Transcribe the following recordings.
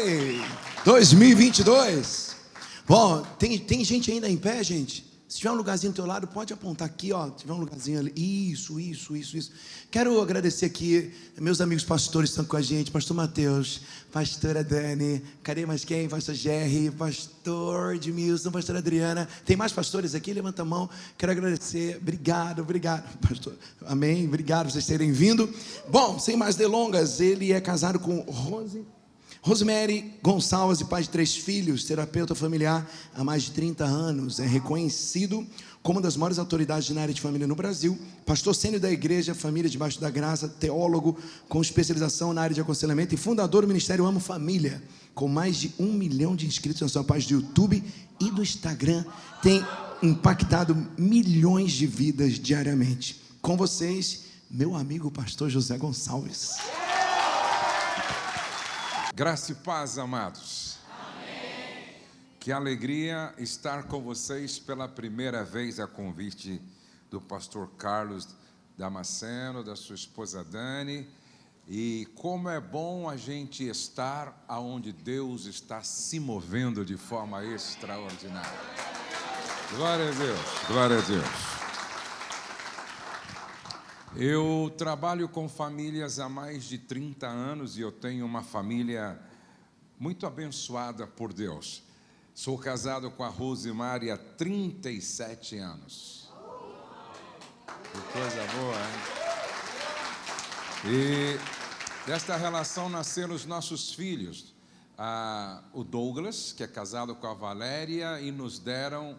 Oi! 2022. Bom, tem gente ainda em pé, gente? Se tiver um lugarzinho do teu lado, pode apontar aqui, ó. Se tiver um lugarzinho ali. Isso. Quero agradecer aqui, meus amigos pastores estão com a gente. Pastor Mateus, pastora Dani. Cadê mais quem? Pastor Jerry, pastor Edmilson, pastora Adriana. Tem mais pastores aqui? Levanta a mão. Quero agradecer. Obrigado, pastor. Amém. Obrigado por vocês terem vindo. Bom, sem mais delongas, ele é casado com Rosemary Gonçalves, e pai de 3 filhos, terapeuta familiar há mais de 30 anos, é reconhecido como uma das maiores autoridades na área de família no Brasil, pastor sênior da igreja Família Debaixo da Graça, teólogo com especialização na área de aconselhamento e fundador do Ministério Amo Família, com mais de 1 milhão de inscritos na sua página do YouTube e do Instagram, tem impactado milhões de vidas diariamente. Com vocês, meu amigo pastor José Gonçalves. Graça e paz, amados. Amém. Que alegria estar com vocês pela primeira vez a convite do pastor Carlos Damasceno, da sua esposa Dani. E como é bom a gente estar onde Deus está se movendo de forma extraordinária. Glória a Deus, glória a Deus. Eu trabalho com famílias há mais de 30 anos e eu tenho uma família muito abençoada por Deus. Sou casado com a Rosemary há 37 anos. Que coisa boa, hein? E desta relação nasceram os nossos filhos. O Douglas, que é casado com a Valéria, e nos deram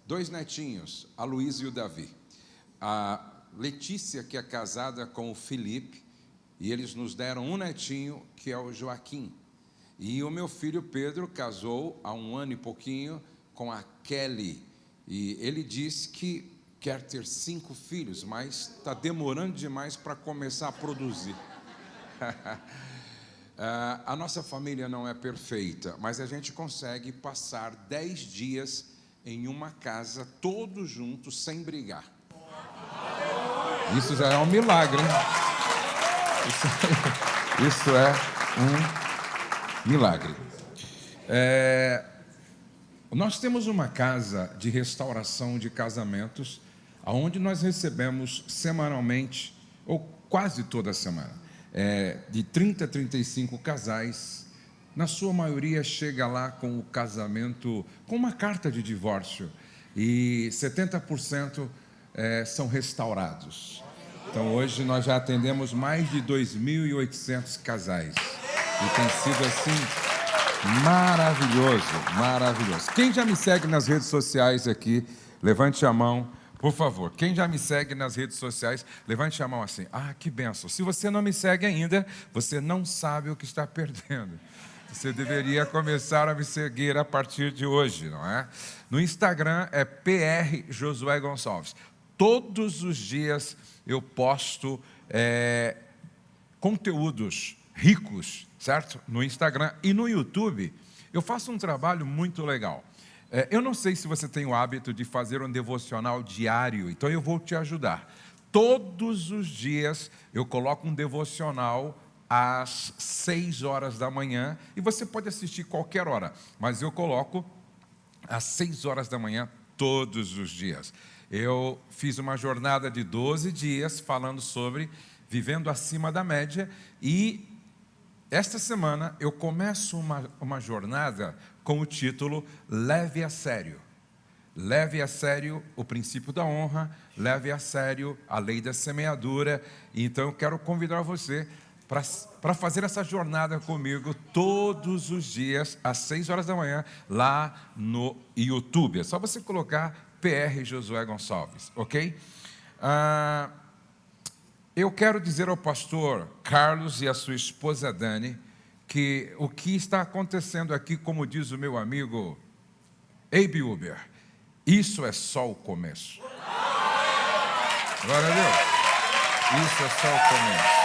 2 netinhos, a Luísa e o Davi. A Letícia, que é casada com o Felipe, e eles nos deram um netinho, que é o Joaquim. E o meu filho Pedro casou há 1 ano e pouquinho com a Kelly, e ele disse que quer ter 5 filhos, mas está demorando demais para começar a produzir. A nossa família não é perfeita, mas a gente consegue passar 10 dias em uma casa, todos juntos, sem brigar. Isso já é um milagre, hein? Isso é um milagre. Nós temos uma casa de restauração de casamentos, onde nós recebemos semanalmente, ou quase toda semana, de 30 a 35 casais. Na sua maioria chega lá com o casamento, com uma carta de divórcio, e 70% são restaurados. Então hoje nós já atendemos mais de 2.800 casais e tem sido assim maravilhoso. Quem já me segue nas redes sociais aqui, levante a mão, por favor. Quem já me segue nas redes sociais, levante a mão assim. Que bênção. Se você não me segue ainda, você não sabe o que está perdendo. Você deveria começar a me seguir a partir de hoje, não é? No Instagram é PR Josué Gonçalves. Todos os dias eu posto conteúdos ricos, certo? No Instagram e no YouTube. Eu faço um trabalho muito legal. Eu não sei se você tem o hábito de fazer um devocional diário, então eu vou te ajudar. Todos os dias eu coloco um devocional às 6 horas da manhã, e você pode assistir qualquer hora, mas eu coloco às 6 horas da manhã todos os dias. Eu fiz uma jornada de 12 dias falando sobre vivendo acima da média, e esta semana eu começo uma jornada com o título Leve a Sério. Leve a sério o princípio da honra, leve a sério a lei da semeadura. Então eu quero convidar você para fazer essa jornada comigo todos os dias às 6 horas da manhã lá no YouTube. É só você colocar PR Josué Gonçalves, ok? Eu quero dizer ao pastor Carlos e à sua esposa Dani que o que está acontecendo aqui, como diz o meu amigo Abe Uber, isso é só o começo. Glória a Deus. Isso é só o começo.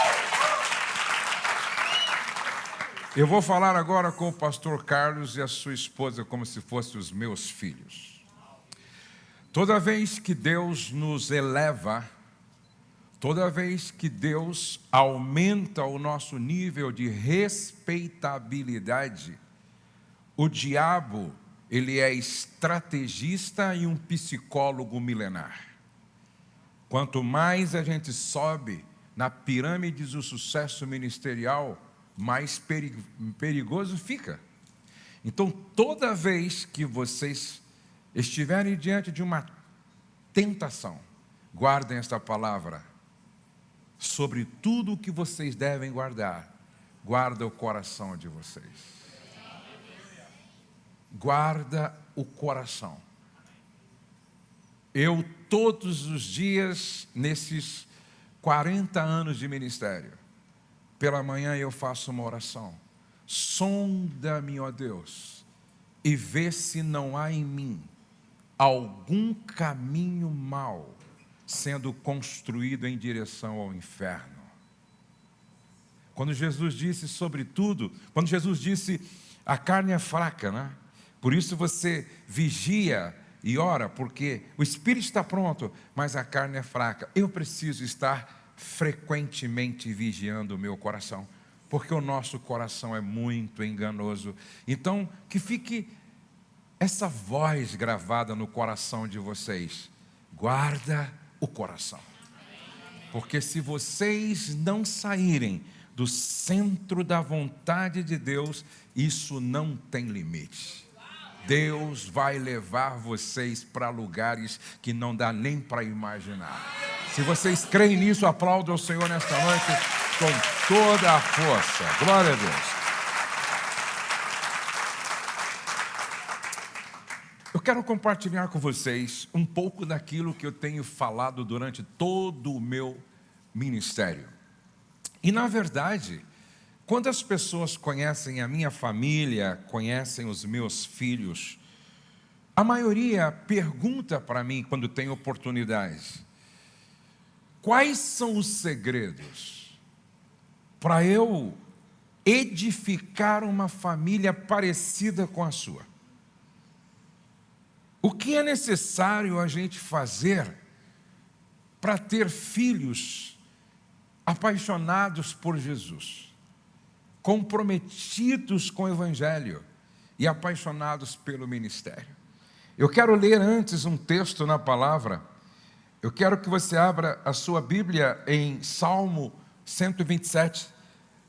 Eu vou falar agora com o pastor Carlos e a sua esposa como se fossem os meus filhos. Toda vez que Deus nos eleva, toda vez que Deus aumenta o nosso nível de respeitabilidade, o diabo, ele é estrategista e um psicólogo milenar. Quanto mais a gente sobe na pirâmide do sucesso ministerial, mais perigoso fica. Então, toda vez que vocês estiverem diante de uma tentação, guardem esta palavra. Sobre tudo o que vocês devem guardar, guarda o coração de vocês. Guarda o coração. Eu, todos os dias, nesses 40 anos de ministério, pela manhã eu faço uma oração. Sonda-me, ó Deus, e vê se não há em mim algum caminho mau sendo construído em direção ao inferno. Quando Jesus disse sobre tudo, quando Jesus disse a carne é fraca, né? Por isso você vigia e ora, porque o espírito está pronto, mas a carne é fraca. Eu preciso estar frequentemente vigiando o meu coração, porque o nosso coração é muito enganoso. Então, que fique essa voz gravada no coração de vocês: guarda o coração, porque se vocês não saírem do centro da vontade de Deus, isso não tem limite. Deus vai levar vocês para lugares que não dá nem para imaginar. Se vocês creem nisso, aplaudam o Senhor nesta noite com toda a força. Glória a Deus. Eu quero compartilhar com vocês um pouco daquilo que eu tenho falado durante todo o meu ministério. E na verdade, quando as pessoas conhecem a minha família, conhecem os meus filhos, a maioria pergunta para mim quando tem oportunidade: quais são os segredos para eu edificar uma família parecida com a sua? O que é necessário a gente fazer para ter filhos apaixonados por Jesus, comprometidos com o Evangelho e apaixonados pelo ministério? Eu quero ler antes um texto na palavra. Eu quero que você abra a sua Bíblia em Salmo 127,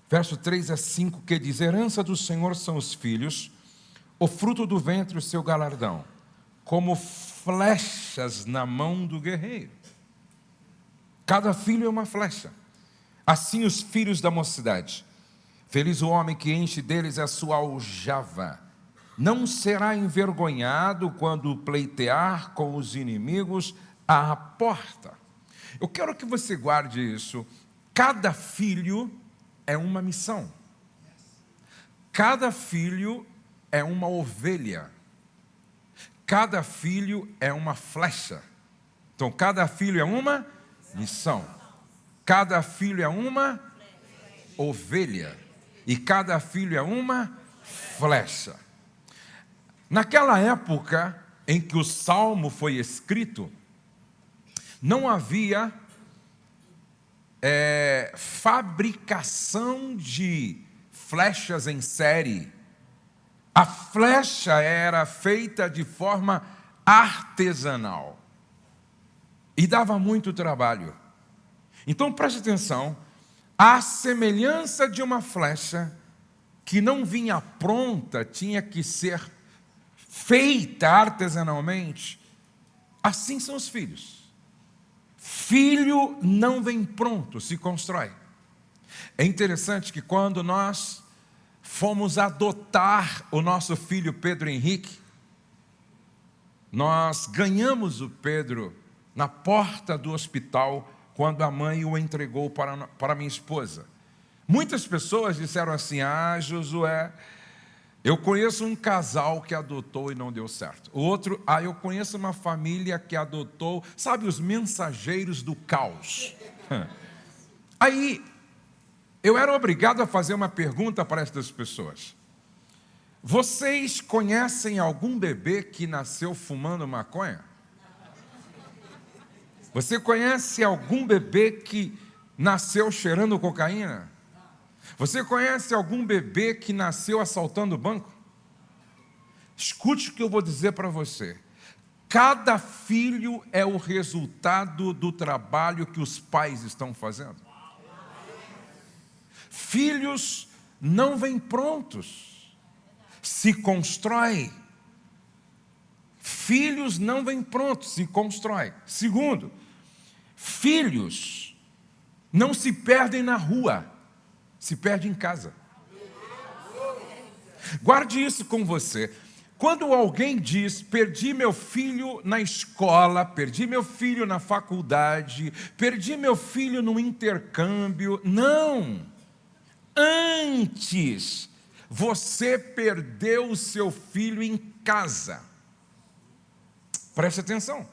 verso 3 a 5, que diz: herança do Senhor são os filhos, o fruto do ventre o seu galardão, como flechas na mão do guerreiro. Cada filho é uma flecha, assim os filhos da mocidade. Feliz o homem que enche deles a sua aljava. Não será envergonhado quando pleitear com os inimigos à porta. Eu quero que você guarde isso. Cada filho é uma missão. Cada filho é uma ovelha. Cada filho é uma flecha. Então, cada filho é uma missão. Cada filho é uma ovelha. E cada filho é uma flecha. Naquela época em que o Salmo foi escrito, não havia fabricação de flechas em série. A flecha era feita de forma artesanal e dava muito trabalho. Então preste atenção, a semelhança de uma flecha que não vinha pronta, tinha que ser feita artesanalmente, assim são os filhos. Filho não vem pronto, se constrói. É interessante que quando nós fomos adotar o nosso filho Pedro Henrique, nós ganhamos o Pedro na porta do hospital, quando a mãe o entregou para minha esposa. Muitas pessoas disseram assim: ah, Josué, eu conheço um casal que adotou e não deu certo. O outro: ah, eu conheço uma família que adotou, sabe, os mensageiros do caos. Aí, eu era obrigado a fazer uma pergunta para essas pessoas: vocês conhecem algum bebê que nasceu fumando maconha? Você conhece algum bebê que nasceu cheirando cocaína? Você conhece algum bebê que nasceu assaltando o banco? Escute o que eu vou dizer para você. Cada filho é o resultado do trabalho que os pais estão fazendo. Filhos não vêm prontos, se constrói. Filhos não vêm prontos, se constrói. Segundo, filhos não se perdem na rua, se perdem em casa. Guarde isso com você. Quando alguém diz, perdi meu filho na escola, perdi meu filho na faculdade, perdi meu filho no intercâmbio, não. Antes, você perdeu o seu filho em casa. Preste atenção.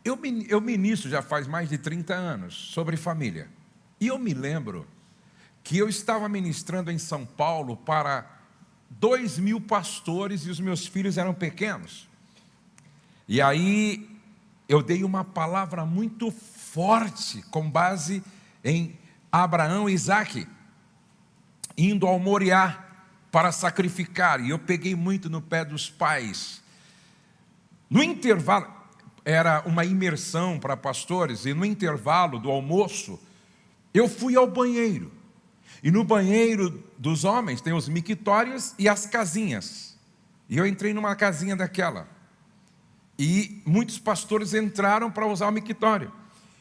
Eu ministro já faz mais de 30 anos sobre família. E eu me lembro que eu estava ministrando em São Paulo para 2.000 pastores e os meus filhos eram pequenos. E aí eu dei uma palavra muito forte com base em Abraão e Isaque, indo ao Moriá para sacrificar. E eu peguei muito no pé dos pais. No intervalo, era uma imersão para pastores, e no intervalo do almoço, eu fui ao banheiro. E no banheiro dos homens tem os mictórios e as casinhas. E eu entrei numa casinha daquela. E muitos pastores entraram para usar o mictório.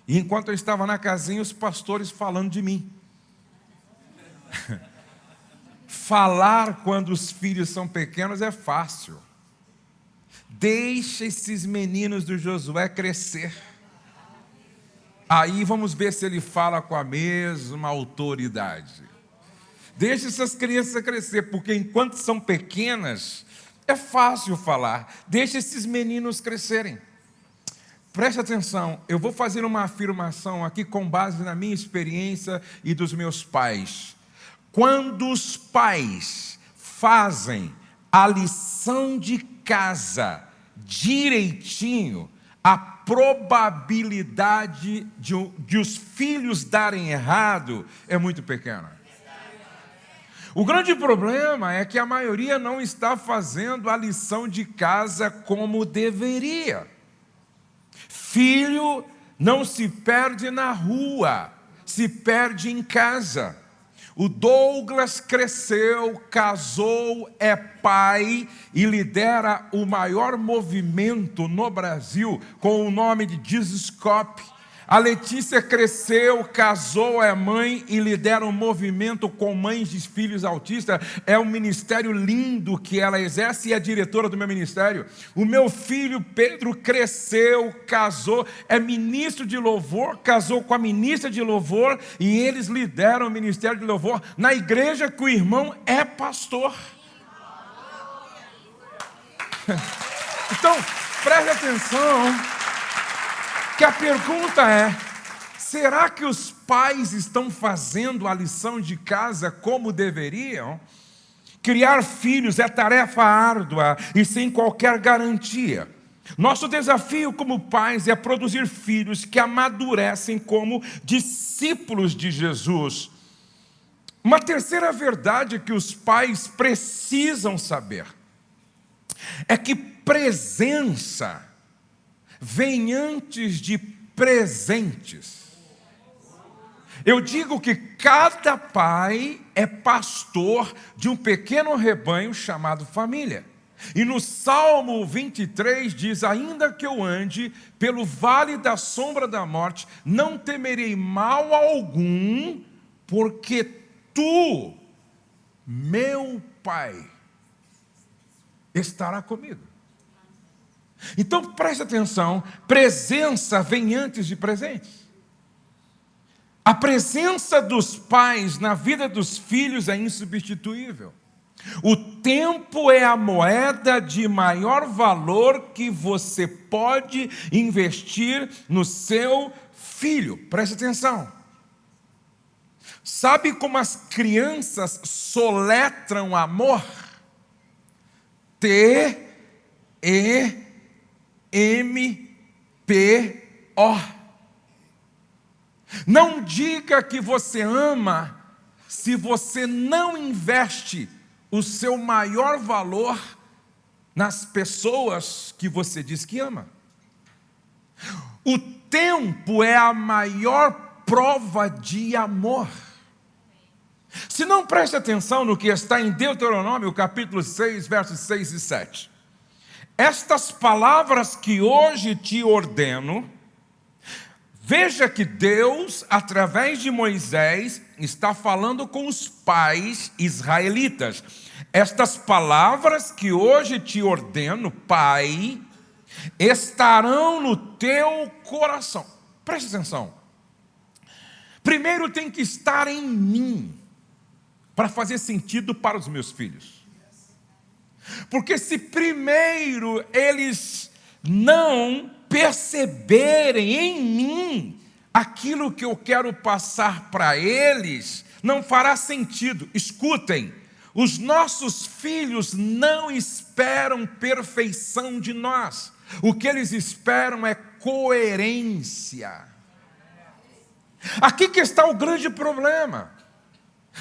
E enquanto eu estava na casinha, os pastores falando de mim. Falar quando os filhos são pequenos é fácil. Deixa esses meninos do Josué crescer. Aí vamos ver se ele fala com a mesma autoridade. Deixa essas crianças crescer, porque enquanto são pequenas, é fácil falar. Deixa esses meninos crescerem. Preste atenção, eu vou fazer uma afirmação aqui com base na minha experiência e dos meus pais. Quando os pais fazem a lição de casa direitinho, a probabilidade de os filhos darem errado é muito pequena. O grande problema é que a maioria não está fazendo a lição de casa como deveria. Filho não se perde na rua, se perde em casa. O Douglas cresceu, casou, é pai e lidera o maior movimento no Brasil com o nome de Jesus Cop. A Letícia cresceu, casou, é mãe e lidera um movimento com mães de filhos autistas. É um ministério lindo que ela exerce e é diretora do meu ministério. O meu filho Pedro cresceu, casou, é ministro de louvor, casou com a ministra de louvor e eles lideram o ministério de louvor na igreja que o irmão é pastor. Então, preste atenção. Que a pergunta é, será que os pais estão fazendo a lição de casa como deveriam? Criar filhos é tarefa árdua e sem qualquer garantia. Nosso desafio como pais é produzir filhos que amadurecem como discípulos de Jesus. Uma terceira verdade que os pais precisam saber é que presença vem antes de presentes. Eu digo que cada pai é pastor de um pequeno rebanho chamado família. E no Salmo 23 diz, ainda que eu ande pelo vale da sombra da morte, não temerei mal algum, porque tu, meu Pai, estará comigo. Então preste atenção, presença vem antes de presentes. A presença dos pais na vida dos filhos é insubstituível. O tempo é a moeda de maior valor que você pode investir no seu filho. Preste atenção. Sabe como as crianças soletram amor? T-E-M-P-O. Não diga que você ama se você não investe o seu maior valor nas pessoas que você diz que ama. O tempo é a maior prova de amor. Se não preste atenção no que está em Deuteronômio, capítulo 6, versos 6 e 7. Estas palavras que hoje te ordeno, veja que Deus, através de Moisés, está falando com os pais israelitas. Estas palavras que hoje te ordeno, pai, estarão no teu coração. Preste atenção. Primeiro tem que estar em mim, para fazer sentido para os meus filhos. Porque se primeiro eles não perceberem em mim aquilo que eu quero passar para eles, não fará sentido. Escutem, os nossos filhos não esperam perfeição de nós. O que eles esperam é coerência. Aqui que está o grande problema.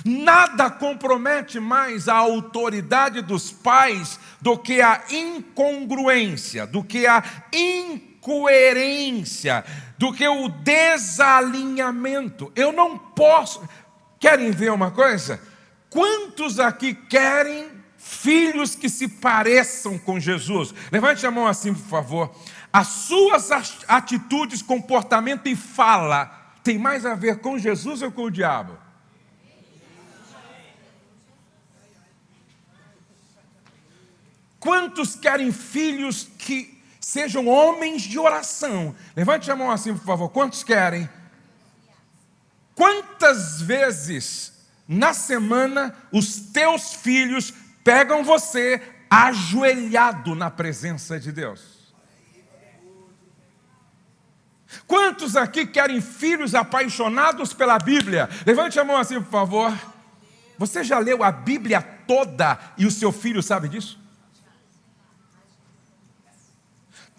Nada compromete mais a autoridade dos pais do que a incongruência, do que a incoerência, do que o desalinhamento. Eu não posso. Querem ver uma coisa? Quantos aqui querem filhos que se pareçam com Jesus? Levante a mão assim, por favor. As suas atitudes, comportamento e fala tem mais a ver com Jesus ou com o diabo? Quantos querem filhos que sejam homens de oração? Levante a mão assim, por favor. Quantos querem? Quantas vezes na semana os teus filhos pegam você ajoelhado na presença de Deus? Quantos aqui querem filhos apaixonados pela Bíblia? Levante a mão assim, por favor. Você já leu a Bíblia toda e o seu filho sabe disso?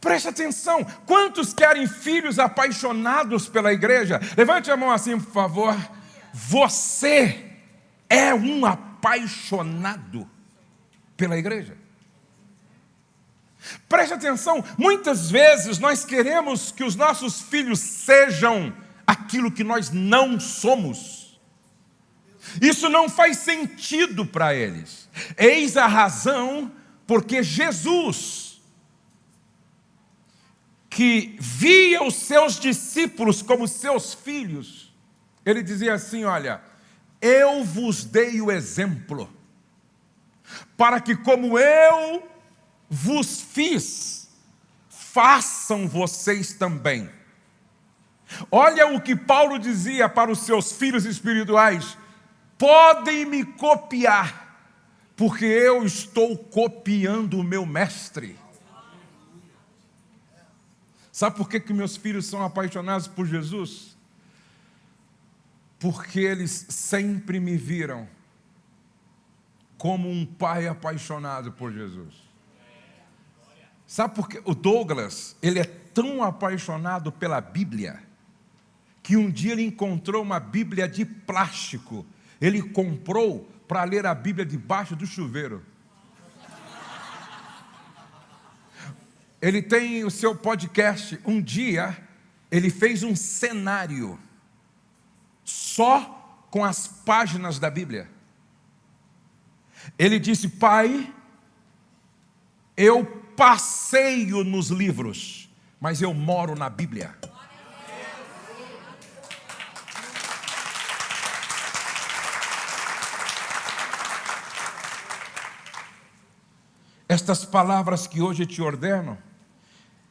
Preste atenção, quantos querem filhos apaixonados pela igreja? Levante a mão assim, por favor. Você é um apaixonado pela igreja? Preste atenção, muitas vezes nós queremos que os nossos filhos sejam aquilo que nós não somos. Isso não faz sentido para eles. Eis a razão porque Jesus, que via os seus discípulos como seus filhos, ele dizia assim: olha, eu vos dei o exemplo, para que como eu vos fiz, façam vocês também. Olha o que Paulo dizia para os seus filhos espirituais: podem me copiar, porque eu estou copiando o meu mestre. Sabe por que meus filhos são apaixonados por Jesus? Porque eles sempre me viram como um pai apaixonado por Jesus. Sabe por que o Douglas, ele é tão apaixonado pela Bíblia, que um dia ele encontrou uma Bíblia de plástico. Ele comprou para ler a Bíblia debaixo do chuveiro. Ele tem o seu podcast. Um dia, ele fez um cenário só com as páginas da Bíblia. Ele disse: pai, eu passeio nos livros, mas eu moro na Bíblia. Estas palavras que hoje te ordeno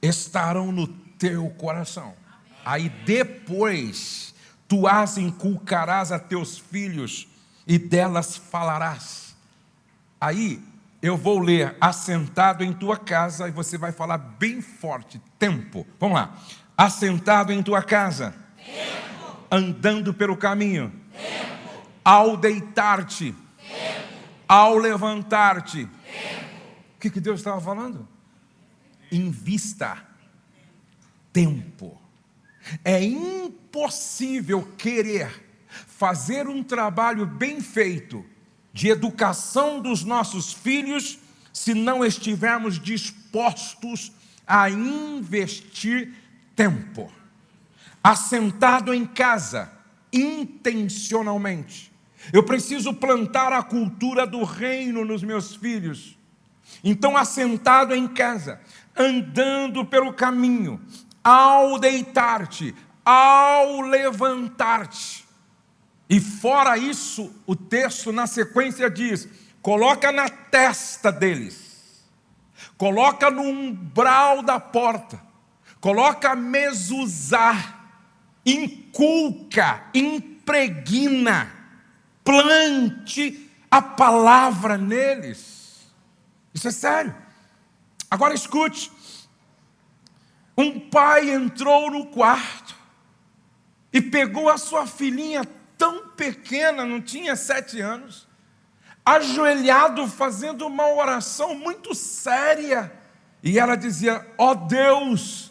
estarão no teu coração. Aí depois tu as inculcarás a teus filhos e delas falarás. Aí eu vou ler: assentado em tua casa, e você vai falar bem forte: tempo. Vamos lá. Assentado em tua casa, tempo. Andando pelo caminho, tempo. Ao deitar-te, tempo. Ao levantar-te, tempo. O que Deus estava falando? Invista tempo. É impossível querer fazer um trabalho bem feito de educação dos nossos filhos se não estivermos dispostos a investir tempo, assentado em casa, intencionalmente. Eu preciso plantar a cultura do reino nos meus filhos. Então, assentado em casa, andando pelo caminho, ao deitar-te, ao levantar-te. E fora isso, o texto na sequência diz: coloca na testa deles, coloca no umbral da porta, coloca mezuzá, inculca, impregna, plante a palavra neles. Isso é sério. Agora escute. Um pai entrou no quarto e pegou a sua filhinha tão pequena, não tinha 7 anos, ajoelhado fazendo uma oração muito séria. E ela dizia: ó Deus,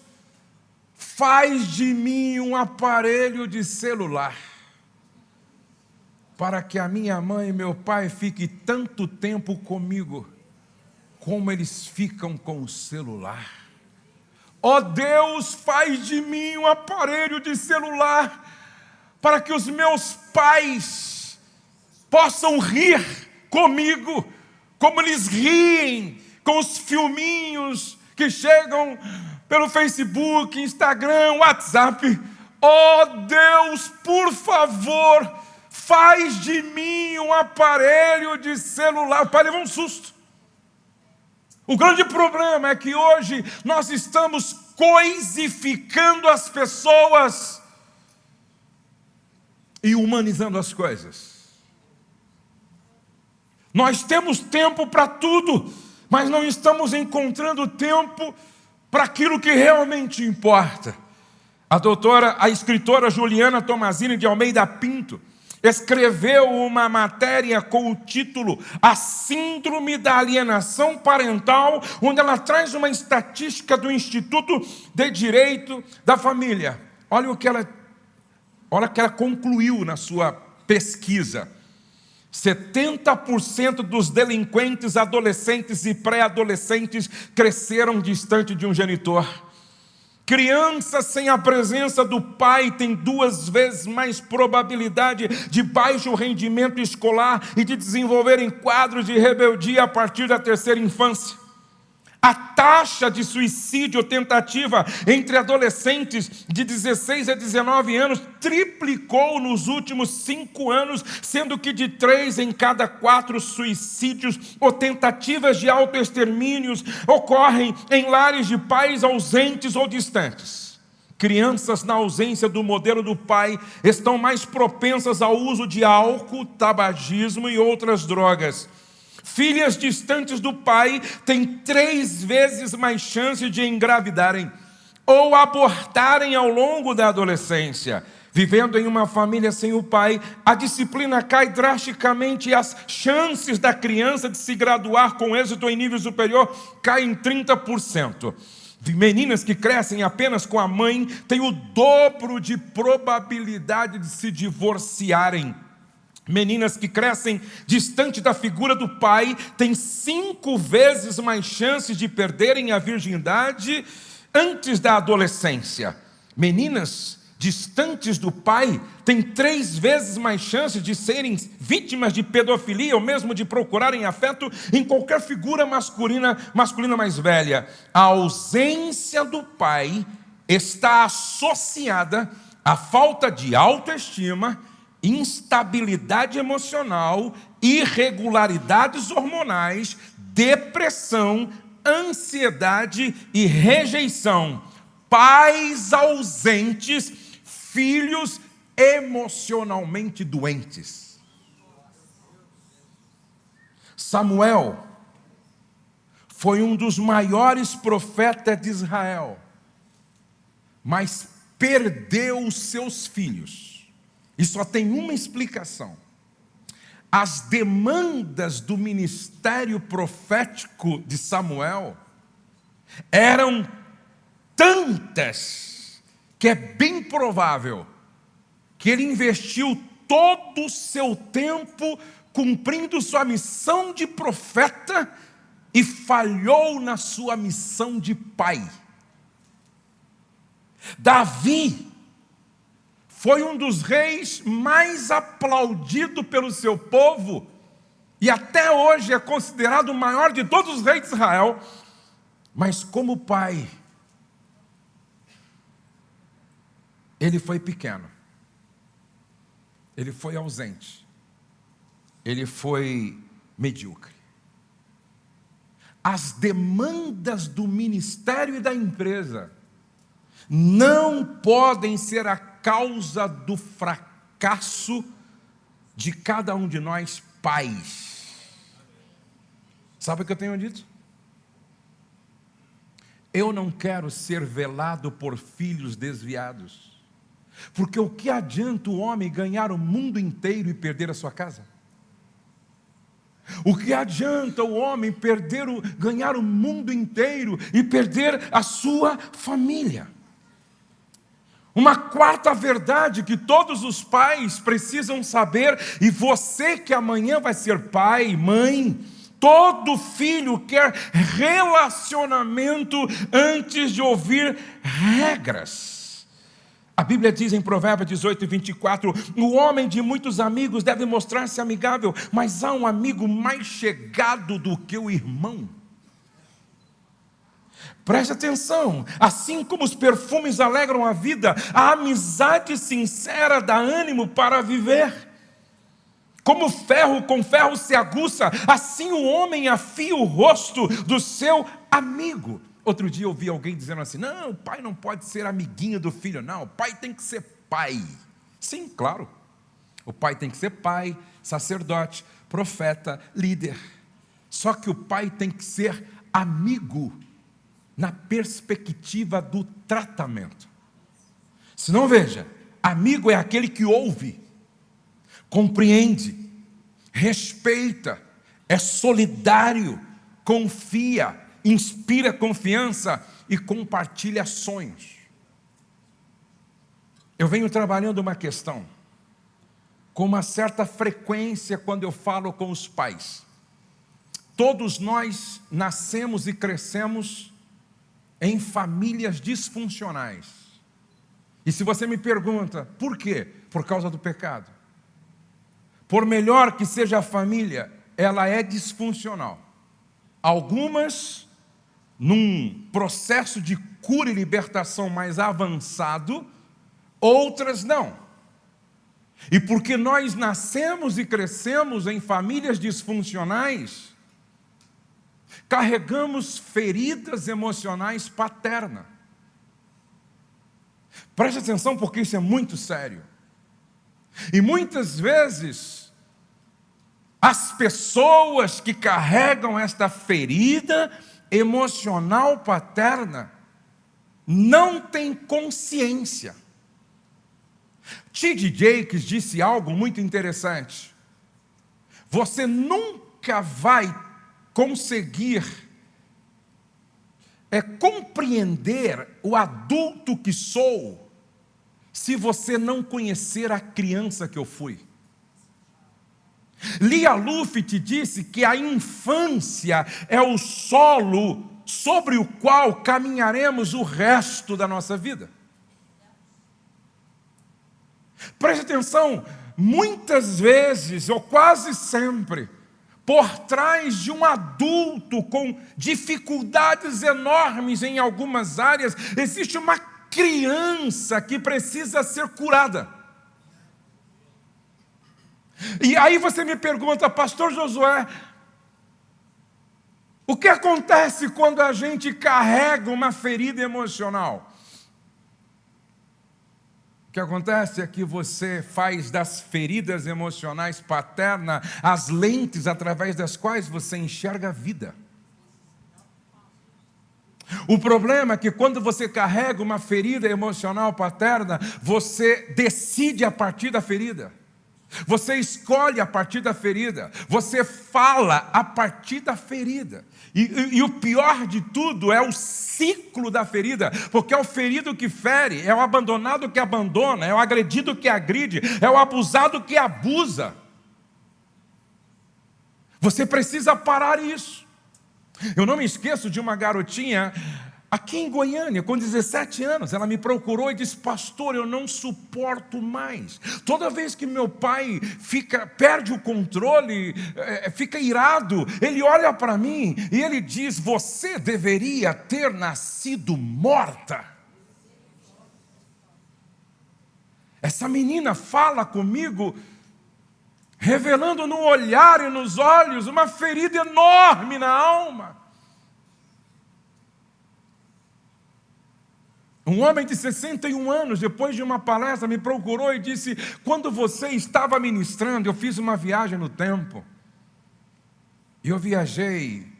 faz de mim um aparelho de celular, para que a minha mãe e meu pai fiquem tanto tempo comigo, como eles ficam com o celular. Ó Deus, faz de mim um aparelho de celular, para que os meus pais possam rir comigo, como eles riem com os filminhos que chegam pelo Facebook, Instagram, WhatsApp. Ó Deus, por favor, faz de mim um aparelho de celular. O pai levou um susto. O grande problema é que hoje nós estamos coisificando as pessoas e humanizando as coisas. Nós temos tempo para tudo, mas não estamos encontrando tempo para aquilo que realmente importa. A escritora Juliana Tomazini de Almeida Pinto escreveu uma matéria com o título A Síndrome da Alienação Parental, onde ela traz uma estatística do Instituto de Direito da Família. Olha o que ela concluiu na sua pesquisa. 70% dos delinquentes adolescentes e pré-adolescentes cresceram distante de um genitor. Crianças sem a presença do pai têm 2 vezes mais probabilidade de baixo rendimento escolar e de desenvolverem quadros de rebeldia a partir da 3ª infância. A taxa de suicídio tentativa entre adolescentes de 16 a 19 anos triplicou nos últimos 5 anos, sendo que de 3 em cada 4 suicídios ou tentativas de autoextermínios ocorrem em lares de pais ausentes ou distantes. Crianças na ausência do modelo do pai estão mais propensas ao uso de álcool, tabagismo e outras drogas. Filhas distantes do pai têm 3 vezes mais chance de engravidarem ou abortarem ao longo da adolescência. Vivendo em uma família sem o pai, a disciplina cai drasticamente e as chances da criança de se graduar com êxito em nível superior caem em 30%. Meninas que crescem apenas com a mãe têm o dobro de probabilidade de se divorciarem. Meninas que crescem distante da figura do pai têm 5 vezes mais chances de perderem a virgindade antes da adolescência. Meninas distantes do pai têm 3 vezes mais chances de serem vítimas de pedofilia ou mesmo de procurarem afeto em qualquer figura masculina mais velha. A ausência do pai está associada à falta de autoestima, instabilidade emocional, irregularidades hormonais, depressão, ansiedade e rejeição. Pais ausentes, filhos emocionalmente doentes. Samuel foi um dos maiores profetas de Israel, mas perdeu os seus filhos. E só tem uma explicação. As demandas do ministério profético de Samuel eram tantas que é bem provável que ele investiu todo o seu tempo cumprindo sua missão de profeta e falhou na sua missão de pai. Davi foi um dos reis mais aplaudido pelo seu povo e até hoje é considerado o maior de todos os reis de Israel, mas como pai, ele foi pequeno, ele foi ausente, ele foi medíocre. As demandas do ministério e da empresa não podem ser a causa do fracasso de cada um de nós pais. Sabe o que eu tenho dito? Eu não quero ser velado por filhos desviados, porque o que adianta o homem ganhar o mundo inteiro e perder a sua casa? O que adianta o homem ganhar o mundo inteiro e perder a sua família? Uma quarta verdade que todos os pais precisam saber, e você que amanhã vai ser pai, mãe, todo filho quer relacionamento antes de ouvir regras. A Bíblia diz em Provérbios 18:24, o homem de muitos amigos deve mostrar-se amigável, mas há um amigo mais chegado do que o irmão. Preste atenção, assim como os perfumes alegram a vida, a amizade sincera dá ânimo para viver. Como ferro com ferro se aguça, assim o homem afia o rosto do seu amigo. Outro dia eu ouvi alguém dizendo assim, não, o pai não pode ser amiguinho do filho, não, o pai tem que ser pai. Sim, claro, o pai tem que ser pai, sacerdote, profeta, líder. Só que o pai tem que ser amigo, na perspectiva do tratamento. Senão, veja, amigo é aquele que ouve, compreende, respeita, é solidário, confia, inspira confiança e compartilha sonhos. Eu venho trabalhando uma questão com uma certa frequência quando eu falo com os pais. Todos nós nascemos e crescemos em famílias disfuncionais. E se você me pergunta, por quê? Por causa do pecado. Por melhor que seja a família, ela é disfuncional. Algumas, num processo de cura e libertação mais avançado, outras não. E porque nós nascemos e crescemos em famílias disfuncionais, carregamos feridas emocionais paternas. Preste atenção porque isso é muito sério. E muitas vezes, as pessoas que carregam esta ferida emocional paterna não têm consciência. T.D. Jakes disse algo muito interessante. Você nunca vai conseguir compreender o adulto que sou se você não conhecer a criança que eu fui. Lia Luft disse que a infância é o solo sobre o qual caminharemos o resto da nossa vida. Preste atenção, muitas vezes, ou quase sempre, por trás de um adulto com dificuldades enormes em algumas áreas, existe uma criança que precisa ser curada. E aí você me pergunta, pastor Josué, o que acontece quando a gente carrega uma ferida emocional? O que acontece é que você faz das feridas emocionais paternas as lentes através das quais você enxerga a vida. O problema é que quando você carrega uma ferida emocional paterna, você decide a partir da ferida. Você escolhe a partir da ferida. Você fala a partir da ferida. E o pior de tudo é o ciclo da ferida. Porque é o ferido que fere, é o abandonado que abandona, é o agredido que agride, é o abusado que abusa. Você precisa parar isso. Eu não me esqueço de uma garotinha aqui em Goiânia, com 17 anos, ela me procurou e disse: pastor, eu não suporto mais. Toda vez que meu pai perde o controle, fica irado, ele olha para mim e ele diz: você deveria ter nascido morta. Essa menina fala comigo, revelando no olhar e nos olhos uma ferida enorme na alma. Um homem de 61 anos, depois de uma palestra, me procurou e disse: quando você estava ministrando, eu fiz uma viagem no tempo. E eu viajei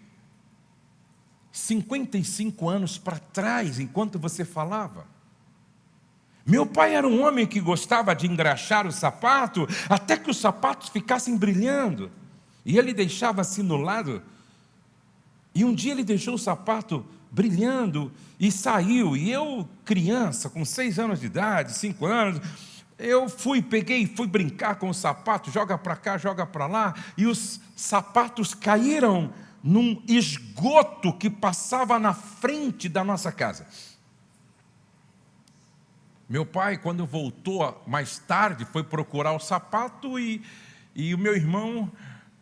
55 anos para trás, enquanto você falava. Meu pai era um homem que gostava de engraxar o sapato, até que os sapatos ficassem brilhando. E ele deixava assim no lado. E um dia ele deixou o sapato brilhando e saiu. E eu, criança, com 6 anos de idade, 5 anos, eu fui brincar com o sapato, joga para cá, joga para lá, e os sapatos caíram num esgoto que passava na frente da nossa casa. Meu pai, quando voltou mais tarde, foi procurar o sapato e o meu irmão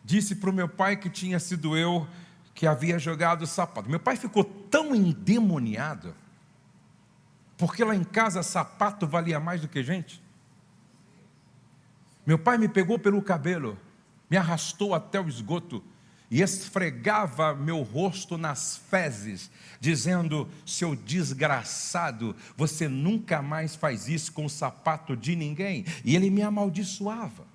disse para o meu pai que tinha sido eu que havia jogado o sapato. Meu pai ficou tão endemoniado, porque lá em casa sapato valia mais do que gente. Meu pai me pegou pelo cabelo, me arrastou até o esgoto e esfregava meu rosto nas fezes, dizendo: seu desgraçado, você nunca mais faz isso com o sapato de ninguém. E ele me amaldiçoava.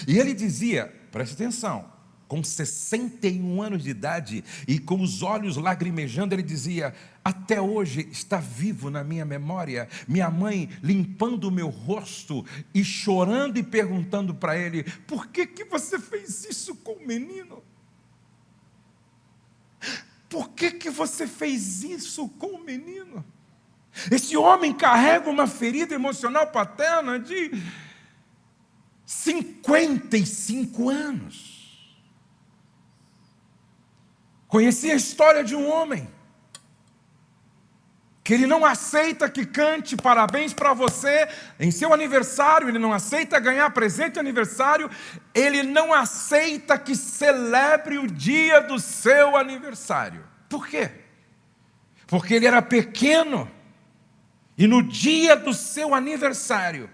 E ele dizia, preste atenção, com 61 anos de idade e com os olhos lagrimejando, ele dizia: até hoje está vivo na minha memória, minha mãe limpando o meu rosto e chorando e perguntando para ele: por que você fez isso com o menino? Por que você fez isso com o menino? Esse homem carrega uma ferida emocional paterna de 55 anos. Conheci a história de um homem que ele não aceita que cante parabéns para você em seu aniversário, ele não aceita ganhar presente de aniversário, ele não aceita que celebre o dia do seu aniversário. Por quê? Porque ele era pequeno e no dia do seu aniversário,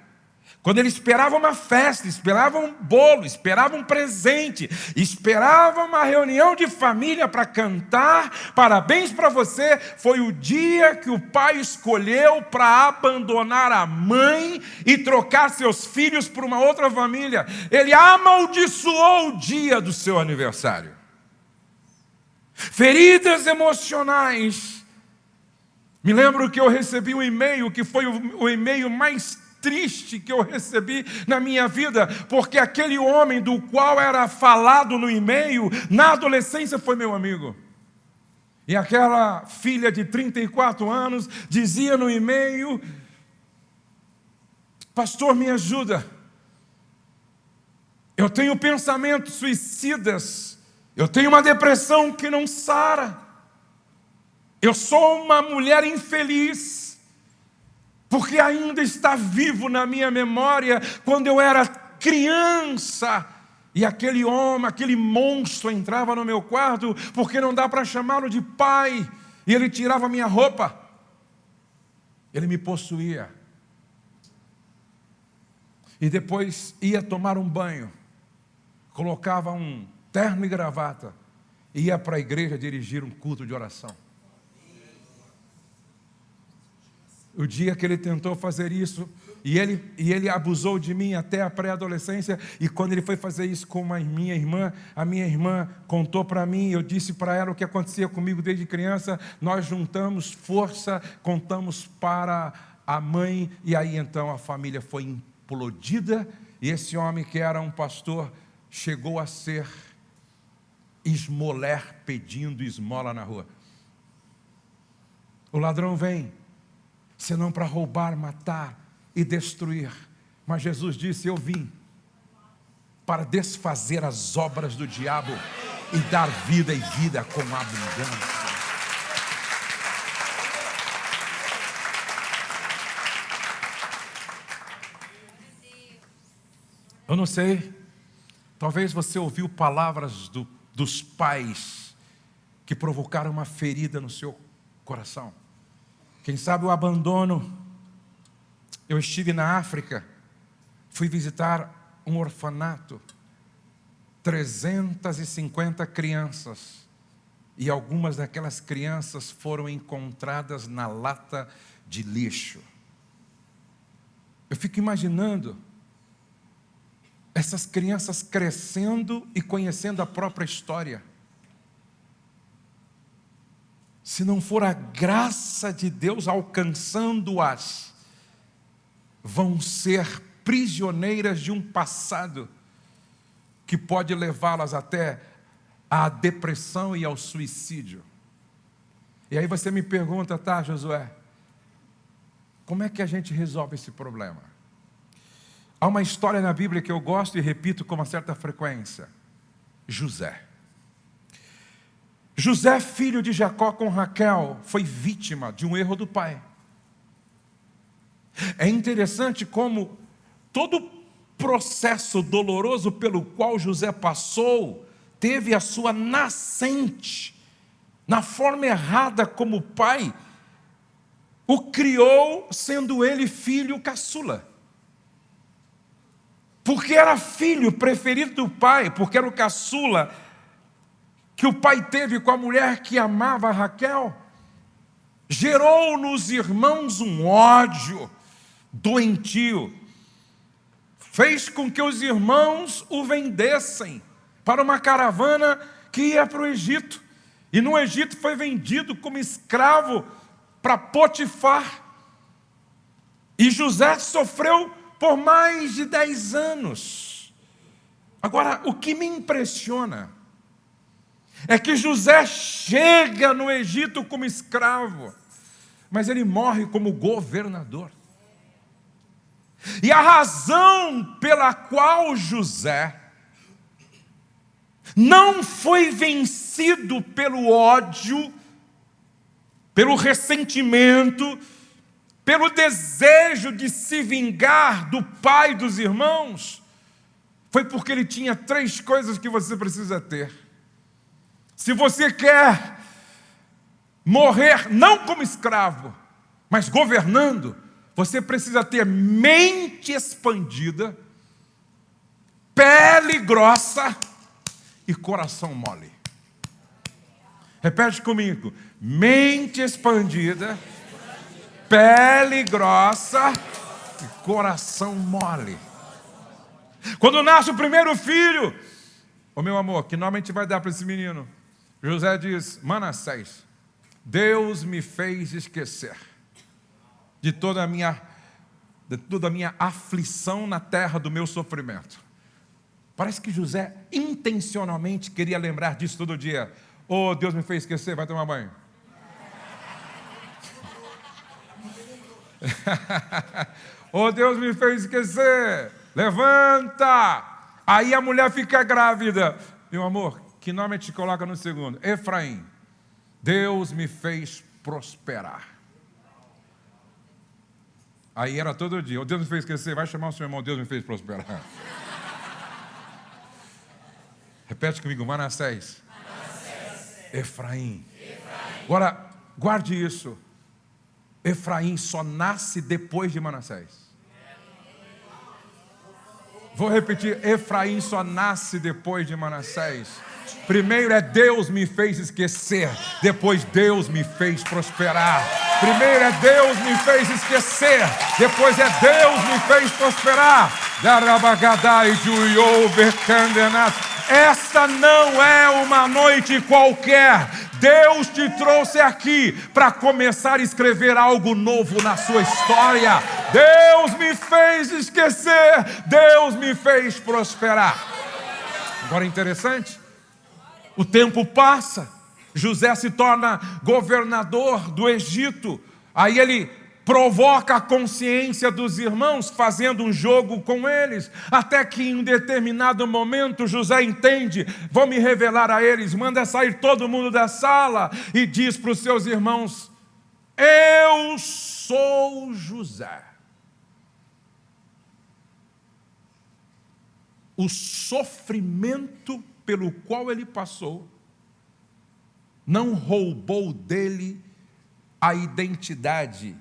quando ele esperava uma festa, esperava um bolo, esperava um presente, esperava uma reunião de família para cantar parabéns para você, foi o dia que o pai escolheu para abandonar a mãe e trocar seus filhos por uma outra família. Ele amaldiçoou o dia do seu aniversário. Feridas emocionais. Me lembro que eu recebi um e-mail que foi o e-mail mais triste que eu recebi na minha vida, porque aquele homem do qual era falado no e-mail, na adolescência foi meu amigo. E aquela filha de 34 anos dizia no e-mail: pastor, me ajuda. Eu tenho pensamentos suicidas, eu tenho uma depressão que não sara, eu sou uma mulher infeliz, porque ainda está vivo na minha memória quando eu era criança e aquele homem, aquele monstro entrava no meu quarto, porque não dá para chamá-lo de pai, e ele tirava minha roupa, ele me possuía, e depois ia tomar um banho, colocava um terno e gravata, e ia para a igreja dirigir um culto de oração. O dia que ele tentou fazer isso, e ele abusou de mim até a pré-adolescência, e quando ele foi fazer isso com a minha irmã contou para mim, eu disse para ela o que acontecia comigo desde criança, nós juntamos força, contamos para a mãe, e aí então a família foi implodida, E esse homem, que era um pastor, chegou a ser esmoler, pedindo esmola na rua. O ladrão vem, senão para roubar, matar e destruir. Mas Jesus disse: eu vim para desfazer as obras do diabo e dar vida, e vida com abundância. Eu não sei, talvez você ouviu palavras dos pais que provocaram uma ferida no seu coração. Quem sabe o abandono. Eu estive na África, fui visitar um orfanato, 350 crianças, e algumas daquelas crianças foram encontradas na lata de lixo. Eu fico imaginando essas crianças crescendo e conhecendo a própria história. Se não for a graça de Deus alcançando-as, vão ser prisioneiras de um passado que pode levá-las até à depressão e ao suicídio. E aí você me pergunta, tá, Josué, como é que a gente resolve esse problema? Há uma história na Bíblia que eu gosto e repito com uma certa frequência. José, filho de Jacó com Raquel, foi vítima de um erro do pai. É interessante como todo o processo doloroso pelo qual José passou teve a sua nascente na forma errada, como o pai o criou, sendo ele filho caçula. Porque era filho preferido do pai, porque era o caçula que o pai teve com a mulher que amava a Raquel, gerou nos irmãos um ódio doentio, fez com que os irmãos o vendessem para uma caravana que ia para o Egito, e no Egito foi vendido como escravo para Potifar, e José sofreu por mais de 10 anos. Agora, o que me impressiona é que José chega no Egito como escravo, mas ele morre como governador. E a razão pela qual José não foi vencido pelo ódio, pelo ressentimento, pelo desejo de se vingar do pai dos irmãos, foi porque ele tinha 3 coisas que você precisa ter. Se você quer morrer não como escravo, mas governando, você precisa ter mente expandida, pele grossa e coração mole. Repete comigo: mente expandida, pele grossa e coração mole. Quando nasce o primeiro filho, ô meu amor, que nome a gente vai dar para esse menino? José diz: Manassés, Deus me fez esquecer de toda a minha aflição na terra do meu sofrimento. Parece que José intencionalmente queria lembrar disso todo dia. Oh, Deus me fez esquecer, vai tomar banho. Oh, Deus me fez esquecer, levanta. Aí a mulher fica grávida. Meu amor, que nome a gente coloca no segundo? Efraim, Deus me fez prosperar. Aí era todo dia: oh, Deus me fez esquecer, vai chamar o seu irmão, Deus me fez prosperar. Repete comigo: Manassés, Efraim. Agora, guarde isso. Efraim só nasce depois de Manassés. Vou repetir: Efraim só nasce depois de Manassés. Primeiro é Deus me fez esquecer, depois Deus me fez prosperar. Primeiro é Deus me fez esquecer, depois é Deus me fez prosperar. Esta não é uma noite qualquer. Deus te trouxe aqui para começar a escrever algo novo na sua história. Deus me fez esquecer, Deus me fez prosperar. Agora, interessante, o tempo passa, José se torna governador do Egito, aí ele provoca a consciência dos irmãos, fazendo um jogo com eles, até que em um determinado momento José entende, vou me revelar a eles, manda sair todo mundo da sala e diz para os seus irmãos: eu sou José. O sofrimento pelo qual ele passou não roubou dele a identidade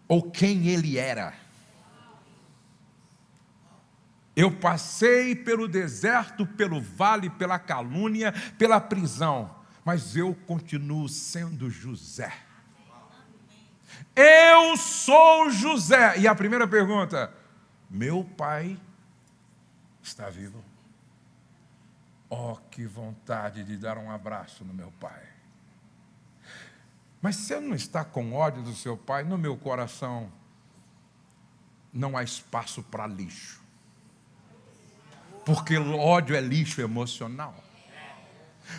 ou quem ele era. Eu passei pelo deserto, pelo vale, pela calúnia, pela prisão, mas eu continuo sendo José. Eu sou José. E a primeira pergunta: meu pai está vivo? Oh, que vontade de dar um abraço no meu pai. Mas se eu não está com ódio do seu pai, no meu coração não há espaço para lixo. Porque o ódio é lixo emocional.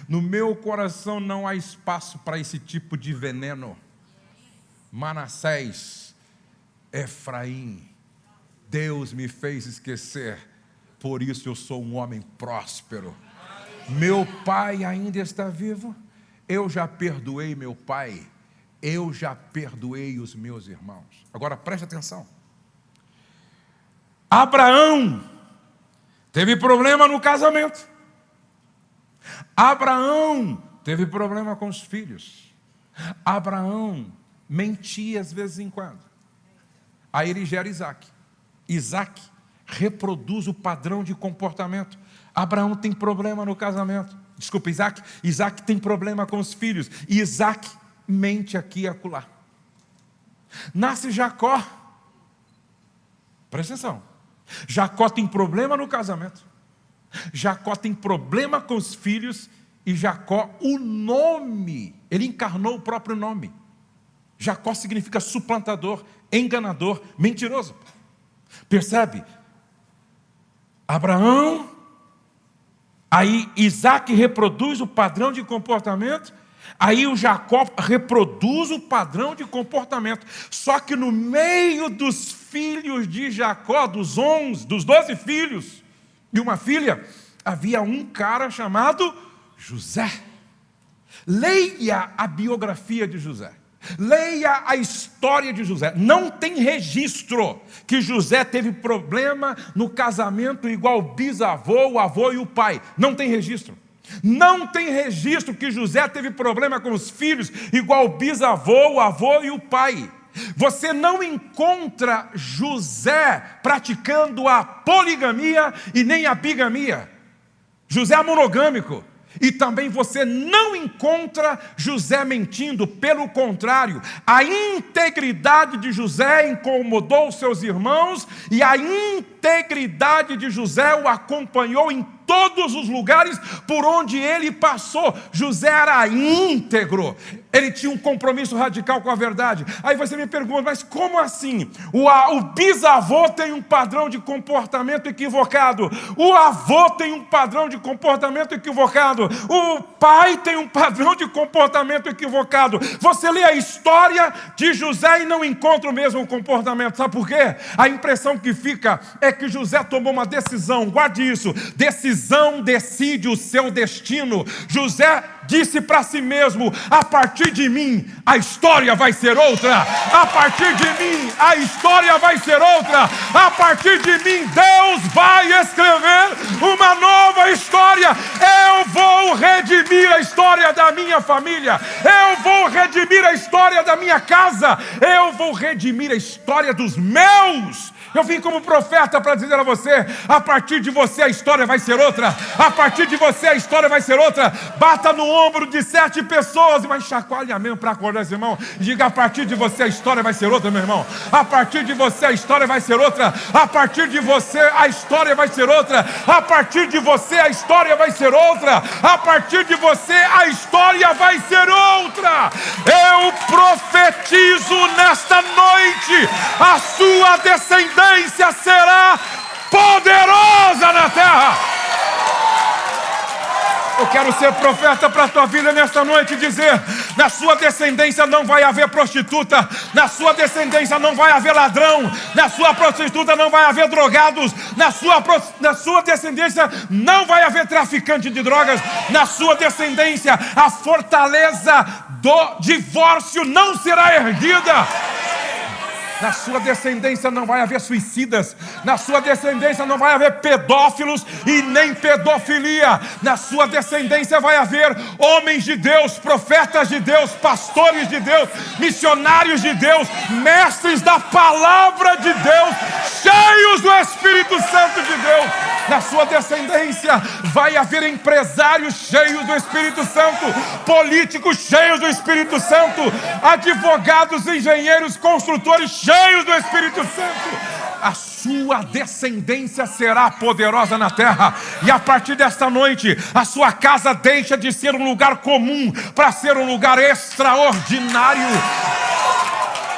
No meu coração não há espaço para esse tipo de veneno. Manassés, Efraim, Deus me fez esquecer, por isso eu sou um homem próspero. Meu pai ainda está vivo, eu já perdoei meu pai, eu já perdoei os meus irmãos. Agora preste atenção. Abraão teve problema no casamento. Abraão teve problema com os filhos. Abraão mentia às vezes em quando. Aí ele gera Isaac. Isaac reproduz o padrão de comportamento. Abraão tem problema no casamento. Desculpa, Isaac tem problema com os filhos. E Isaac mente aqui e acolá. Nasce Jacó. Presta atenção. Jacó tem problema no casamento. Jacó tem problema com os filhos. E Jacó, o nome, ele encarnou o próprio nome. Jacó significa suplantador, enganador, mentiroso. Percebe? Abraão, aí Isaac reproduz o padrão de comportamento, aí o Jacó reproduz o padrão de comportamento. Só que no meio dos filhos de Jacó, dos 12 filhos e uma filha, havia um cara chamado José. Leia a biografia de José. Leia a história de José. Não tem registro que José teve problema no casamento igual o bisavô, o avô e o pai. Não tem registro. Não tem registro que José teve problema com os filhos igual o bisavô, o avô e o pai. Você não encontra José praticando a poligamia e nem a bigamia. José é monogâmico. E também você não encontra José mentindo, pelo contrário, a integridade de José incomodou seus irmãos e a integridade de José o acompanhou em todos os lugares por onde ele passou. José era íntegro, ele tinha um compromisso radical com a verdade. Aí você me pergunta, mas como assim? O bisavô tem um padrão de comportamento equivocado, o avô tem um padrão de comportamento equivocado, o pai tem um padrão de comportamento equivocado. Você lê a história de José e não encontra o mesmo comportamento. Sabe por quê? A impressão que fica é que José tomou uma decisão. Guarde isso, decisão decide o seu destino. José disse para si mesmo: a partir de mim a história vai ser outra, a partir de mim a história vai ser outra, a partir de mim Deus vai escrever uma nova história. Eu vou redimir a história da minha família, eu vou redimir a história da minha casa, eu vou redimir a história dos meus Eu vim como profeta para dizer a você: a partir de você a história vai ser outra. A partir de você a história vai ser outra. Bata no ombro de 7 pessoas, mas chacoalhe a mesmo para acordar esse irmão. Diga: a partir de você a história vai ser outra, meu irmão. A partir de você a história vai ser outra. A partir de você a história vai ser outra. A partir de você a história vai ser outra. A partir de você a história vai ser outra. Eu profetizo nesta noite: a sua descendência será poderosa na terra. Eu quero ser profeta para a tua vida nesta noite e dizer: na sua descendência não vai haver prostituta, na sua descendência não vai haver ladrão, na sua prostituta não vai haver drogados, na sua descendência não vai haver traficante de drogas, na sua descendência a fortaleza do divórcio não será erguida. Na sua descendência não vai haver suicidas. Na sua descendência não vai haver pedófilos e nem pedofilia. Na sua descendência vai haver homens de Deus, profetas de Deus, pastores de Deus, missionários de Deus, mestres da palavra de Deus, cheios do Espírito Santo de Deus. Na sua descendência vai haver empresários cheios do Espírito Santo, políticos cheios do Espírito Santo, advogados, engenheiros, construtores cheios do Espírito Santo. A sua descendência será poderosa na terra. E a partir desta noite, a sua casa deixa de ser um lugar comum para ser um lugar extraordinário.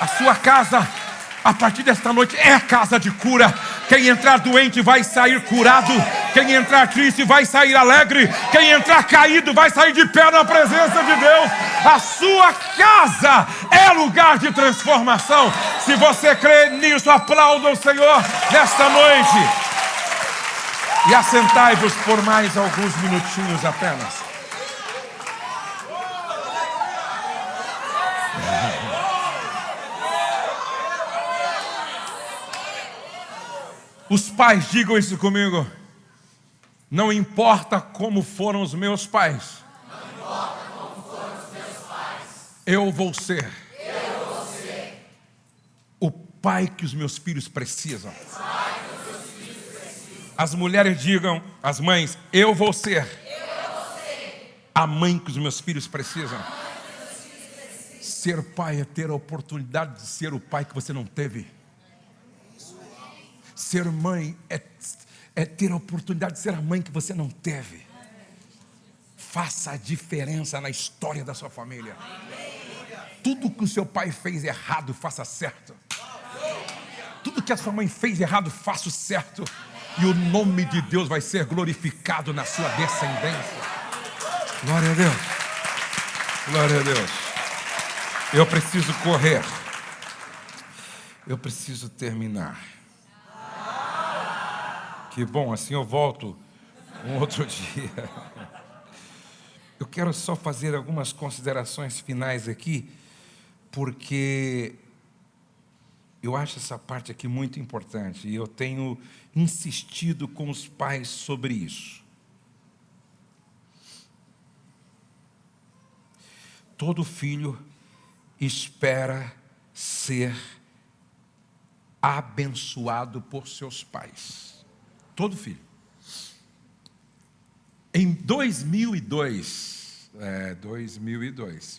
A sua casa, a partir desta noite, é casa de cura. Quem entrar doente vai sair curado. Quem entrar triste vai sair alegre. Quem entrar caído vai sair de pé na presença de Deus. A sua casa é lugar de transformação. Se você crê nisso, aplauda o Senhor nesta noite. E assentai-vos por mais alguns minutinhos apenas. Os pais, digam isso comigo: não importa como foram os meus pais, eu vou ser o pai que os meus filhos precisam. As mulheres digam, as mães: eu vou ser a mãe que os meus filhos precisam. Ser pai é ter a oportunidade de ser o pai que você não teve. Ser mãe é ter a oportunidade de ser a mãe que você não teve. Faça a diferença na história da sua família. Tudo que o seu pai fez errado, faça certo. Tudo que a sua mãe fez errado, faça o certo. E o nome de Deus vai ser glorificado na sua descendência. Glória a Deus. Glória a Deus. Eu preciso correr. Eu preciso terminar. Que bom, assim eu volto um outro dia. Eu quero só fazer algumas considerações finais aqui, porque eu acho essa parte aqui muito importante, e eu tenho insistido com os pais sobre isso. Todo filho espera ser abençoado por seus pais. Todo filho. Em 2002,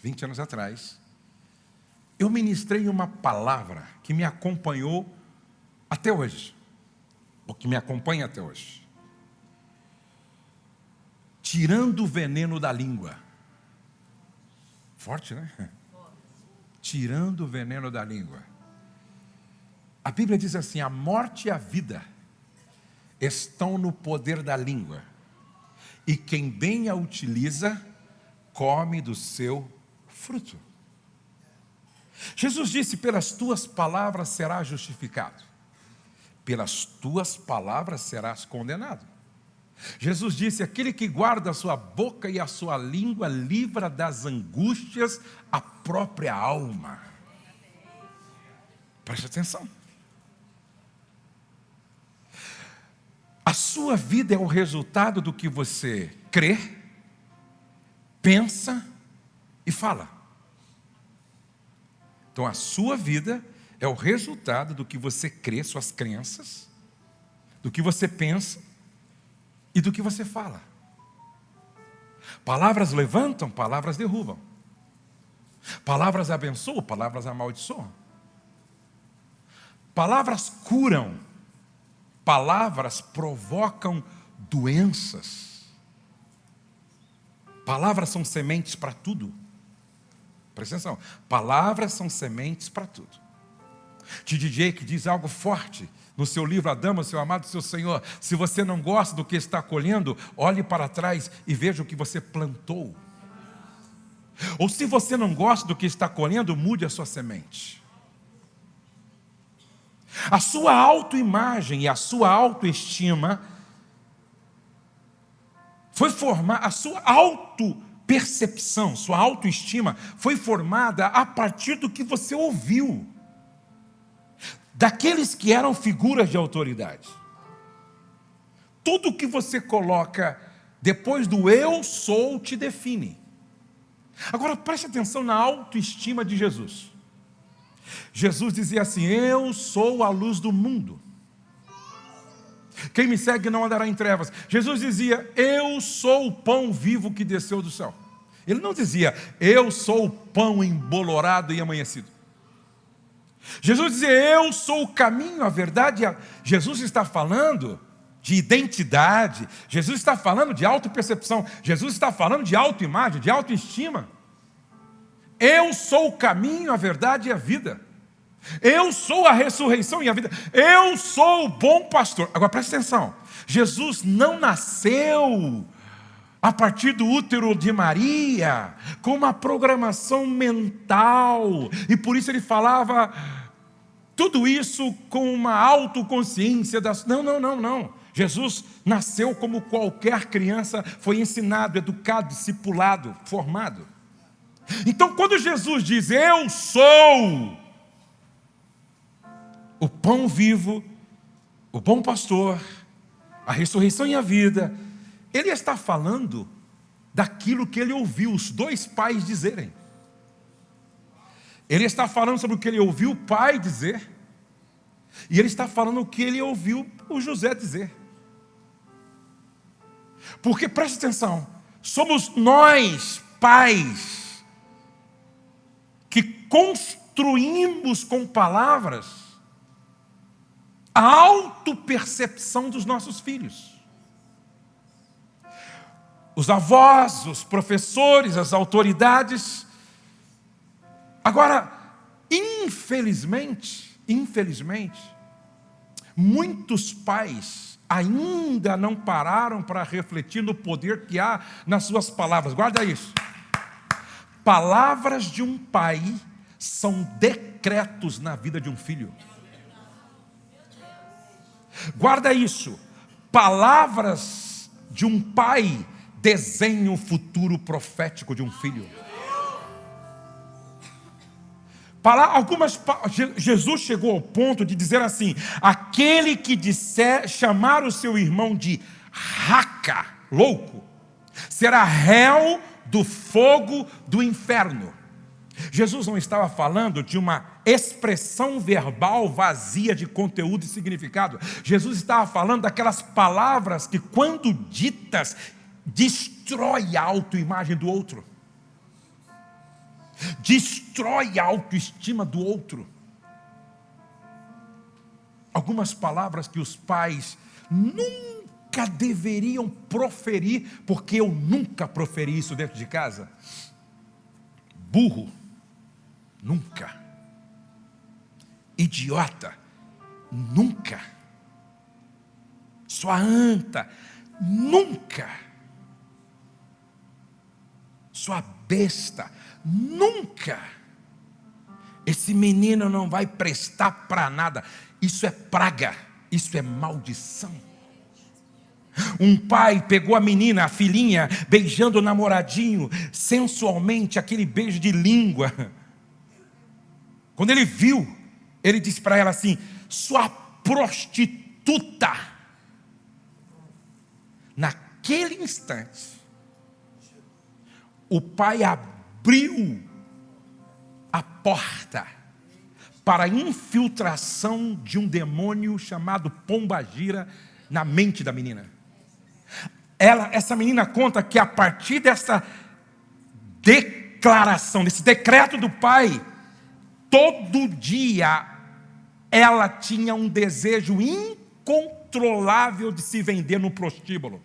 20 anos atrás, eu ministrei uma palavra que me acompanhou até hoje, ou que me acompanha até hoje. Tirando o veneno da língua. Forte, né? Tirando o veneno da língua. A Bíblia diz assim: a morte e a vida estão no poder da língua, e quem bem a utiliza, come do seu fruto. Jesus disse: pelas tuas palavras serás justificado, pelas tuas palavras serás condenado. Jesus disse: aquele que guarda a sua boca e a sua língua livra das angústias a própria alma. Preste atenção. A sua vida é o resultado do que você crê, pensa e fala. Então a sua vida é o resultado do que você crê, suas crenças, do que você pensa e do que você fala. Palavras levantam, palavras derrubam. Palavras abençoam, palavras amaldiçoam. Palavras curam, palavras provocam doenças. Palavras são sementes para tudo. Presta atenção, palavras são sementes para tudo. T.D. Jakes diz algo forte no seu livro A Dama, seu amado, seu Senhor. Se você não gosta do que está colhendo, olhe para trás e veja o que você plantou. Ou se você não gosta do que está colhendo, mude a sua semente. A sua autoimagem e a sua autoestima foi formada, a sua autopercepção, sua autoestima foi formada a partir do que você ouviu daqueles que eram figuras de autoridade. Tudo que você coloca depois do eu sou te define. Agora preste atenção na autoestima de Jesus. Jesus dizia assim: eu sou a luz do mundo. Quem me segue não andará em trevas. Jesus dizia: eu sou o pão vivo que desceu do céu. Ele não dizia: eu sou o pão embolorado e amanhecido. Jesus dizia: eu sou o caminho, a verdade. Jesus está falando de identidade. Jesus está falando de autopercepção. Jesus está falando de autoimagem, de autoestima. Eu sou o caminho, a verdade e a vida. Eu sou a ressurreição e a vida. Eu sou o bom pastor. Agora preste atenção. Jesus não nasceu a partir do útero de Maria com uma programação mental. E por isso ele falava tudo isso com uma autoconsciência. Não. Jesus nasceu como qualquer criança, foi ensinado, educado, discipulado, formado. Então quando Jesus diz: eu sou o pão vivo, o bom pastor, a ressurreição e a vida, ele está falando daquilo que ele ouviu os dois pais dizerem. Ele está falando sobre o que ele ouviu o pai dizer, e ele está falando o que ele ouviu o José dizer. Porque, preste atenção, somos nós, pais, que construímos com palavras a autopercepção dos nossos filhos. Os avós, os professores, as autoridades. Agora, infelizmente, muitos pais ainda não pararam para refletir no poder que há nas suas palavras. Guarda isso. Palavras de um pai são decretos na vida de um filho. Guarda isso. Palavras de um pai desenham o futuro profético de um filho. Jesus chegou ao ponto de dizer assim: aquele que chamar o seu irmão de raca, louco, será réu do fogo do inferno. Jesus não estava falando de uma expressão verbal vazia de conteúdo e significado. Jesus estava falando daquelas palavras que, quando ditas, destrói a autoimagem do outro, destrói a autoestima do outro. Algumas palavras que os pais nunca deveriam proferir, porque eu nunca proferi isso dentro de casa. Burro, nunca. Idiota, nunca. Sua anta, nunca. Sua besta, nunca. Esse menino não vai prestar para nada. Isso é praga, isso é maldição. Um pai pegou a menina, a filhinha, beijando o namoradinho, sensualmente, aquele beijo de língua. Quando ele viu, ele disse para ela assim: sua prostituta. Naquele instante, o pai abriu a porta para a infiltração de um demônio chamado pombagira na mente da menina. Essa menina conta que a partir dessa declaração, desse decreto do pai, todo dia ela tinha um desejo incontrolável de se vender no prostíbulo.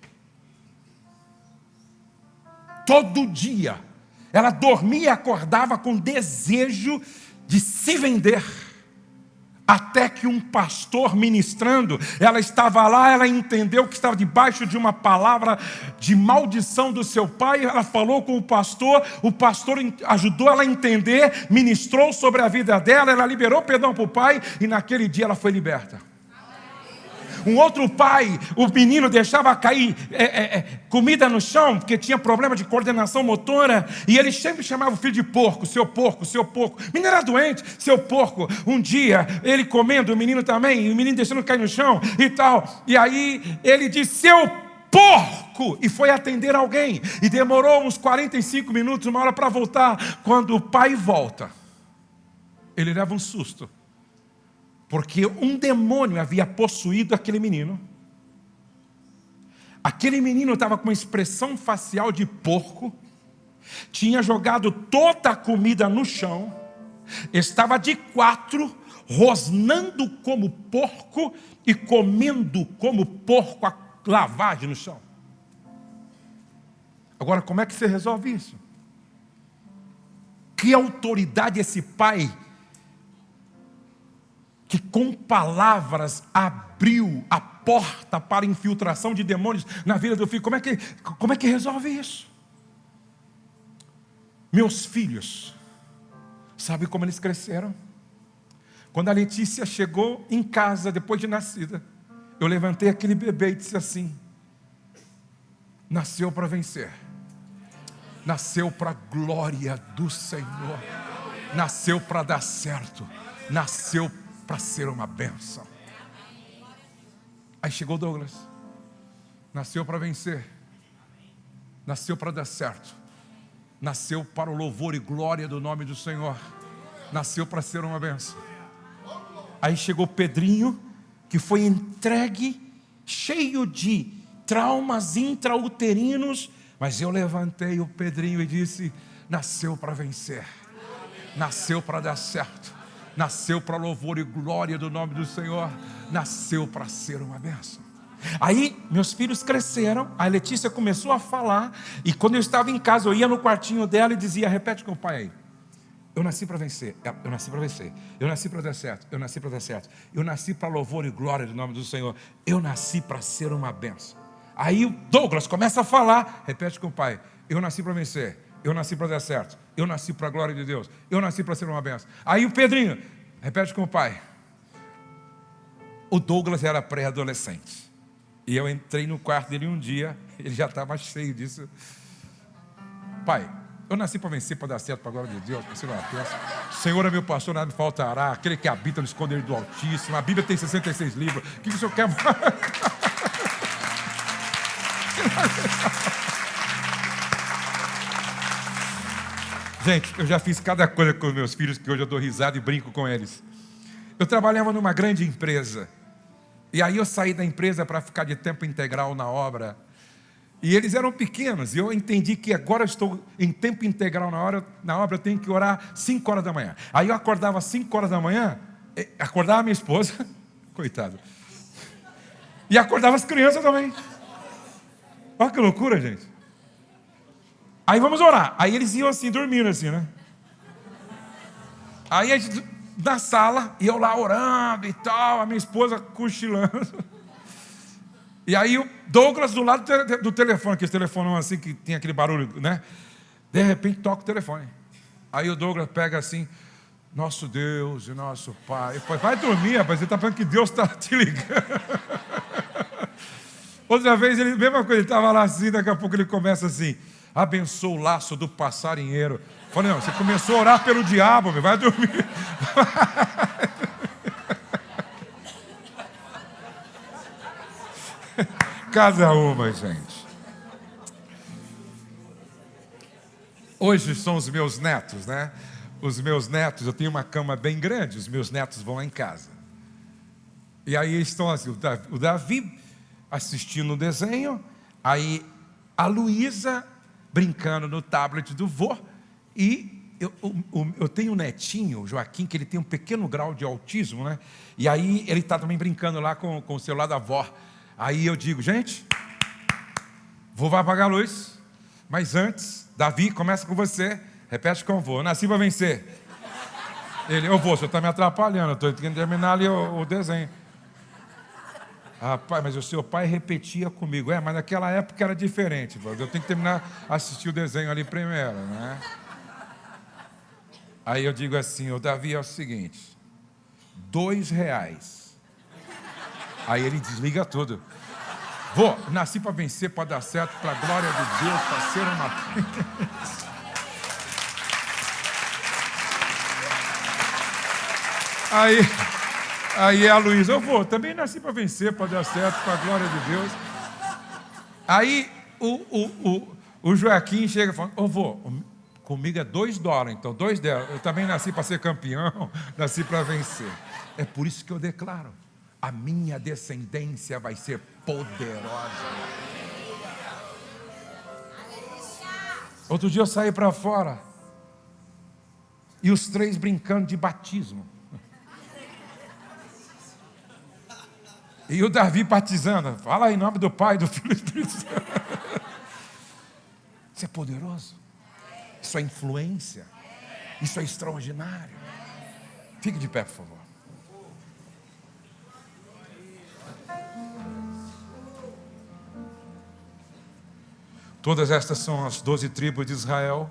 Todo dia ela dormia e acordava com desejo de se vender. Até que um pastor ministrando, ela estava lá, ela entendeu que estava debaixo de uma palavra de maldição do seu pai. Ela falou com o pastor ajudou ela a entender, ministrou sobre a vida dela, ela liberou perdão para o pai, e naquele dia ela foi liberta. Um outro pai, o menino deixava cair comida no chão, porque tinha problema de coordenação motora, e ele sempre chamava o filho de porco, seu porco, seu porco. O menino era doente, seu porco. Um dia, ele comendo, o menino também, e o menino deixando cair no chão e tal. E aí, ele disse, seu porco! E foi atender alguém. E demorou uns 45 minutos, uma hora para voltar. Quando o pai volta, ele leva um susto. Porque um demônio havia possuído aquele menino. Aquele menino estava com uma expressão facial de porco, tinha jogado toda a comida no chão, estava de quatro, rosnando como porco e comendo como porco a lavagem no chão. Agora, como é que você resolve isso? Que autoridade esse pai, que com palavras abriu a porta para a infiltração de demônios na vida do filho, como é que resolve isso? Meus filhos, sabe como eles cresceram? Quando a Letícia chegou em casa, depois de nascida, eu levantei aquele bebê e disse assim, nasceu para vencer, nasceu para a glória do Senhor, nasceu para dar certo, nasceu para ser uma bênção. Aí chegou Douglas, nasceu para vencer, nasceu para dar certo, nasceu para o louvor e glória do nome do Senhor, nasceu para ser uma bênção. Aí chegou Pedrinho, que foi entregue, cheio de traumas intrauterinos, mas eu levantei o Pedrinho e disse, nasceu para vencer, nasceu para dar certo, nasceu para louvor e glória do nome do Senhor, nasceu para ser uma bênção. Aí meus filhos cresceram, a Letícia começou a falar, e quando eu estava em casa, eu ia no quartinho dela e dizia, repete com o pai aí, eu nasci para vencer, eu nasci para vencer, eu nasci para dar certo, eu nasci para dar certo, eu nasci para louvor e glória do nome do Senhor, eu nasci para ser uma bênção. Aí o Douglas começa a falar, repete com o pai, eu nasci para vencer, eu nasci para dar certo, eu nasci para a glória de Deus, eu nasci para ser uma bênção. Aí o Pedrinho, repete com o pai. O Douglas era pré-adolescente, e eu entrei no quarto dele um dia, ele já estava cheio disso. Pai, eu nasci para vencer, para dar certo, para a glória de Deus, para ser uma bênção. O Senhor é meu pastor, nada me faltará, aquele que habita no esconderijo do Altíssimo, a Bíblia tem 66 livros, o que o senhor quer mais? Gente, eu já fiz cada coisa com meus filhos que hoje eu dou risada e brinco com eles. Eu trabalhava numa grande empresa, e aí eu saí da empresa para ficar de tempo integral na obra, e eles eram pequenos, e eu entendi que agora eu estou em tempo integral na obra eu tenho que orar 5 horas da manhã. Aí eu acordava às 5 horas da manhã, acordava a minha esposa, coitado, e acordava as crianças também. Olha que loucura, gente. Aí vamos orar. Aí eles iam assim, dormindo assim, né? Aí a gente, na sala, e eu lá orando e tal, a minha esposa cochilando. E aí o Douglas do lado do telefone, aquele telefone assim, que tem aquele barulho, né? De repente toca o telefone. Aí o Douglas pega assim, nosso Deus e nosso Pai. Eu falei, vai dormir, rapaz, você está falando que Deus está te ligando. Outra vez, mesma coisa, ele estava lá assim, daqui a pouco ele começa assim, abençoa o laço do passarinheiro. Eu falei, não, você começou a orar pelo diabo, vai dormir. Cada uma, gente. Hoje são os meus netos, né? os meus netos, eu tenho uma cama bem grande, os meus netos vão lá em casa. E aí estão assim, o Davi assistindo o desenho, aí a Luísa brincando no tablet do vô, e eu tenho um netinho, o Joaquim, que ele tem um pequeno grau de autismo, né? E aí ele está também brincando lá com o celular da avó. Aí eu digo, gente, vô vai apagar a luz, mas antes, Davi, começa com você, repete com o vô, nasci para vencer. Ele, ô vô, você está me atrapalhando, eu estou tentando terminar ali o desenho. Rapaz, mas o seu pai repetia comigo, mas naquela época era diferente, eu tenho que terminar, assistir o desenho ali primeiro, né? Aí eu digo assim, o Davi, é o seguinte, R$2. Aí ele desliga tudo. Vô, nasci para vencer, para dar certo, para a glória de Deus, para ser uma... Aí a Luísa, vô, também nasci para vencer, para dar certo, para a glória de Deus. Aí o Joaquim chega falando, vô, comigo é $2, então $2. Eu também nasci para ser campeão, nasci para vencer. É por isso que eu declaro, a minha descendência vai ser poderosa. Outro dia eu saí para fora, e os 3 brincando de batismo. E o Davi batizando, fala em nome do Pai, do Filho e do Espírito Santo. Isso é poderoso. Isso é influência. Isso é extraordinário. Fique de pé, por favor. Todas estas são as 12 tribos de Israel.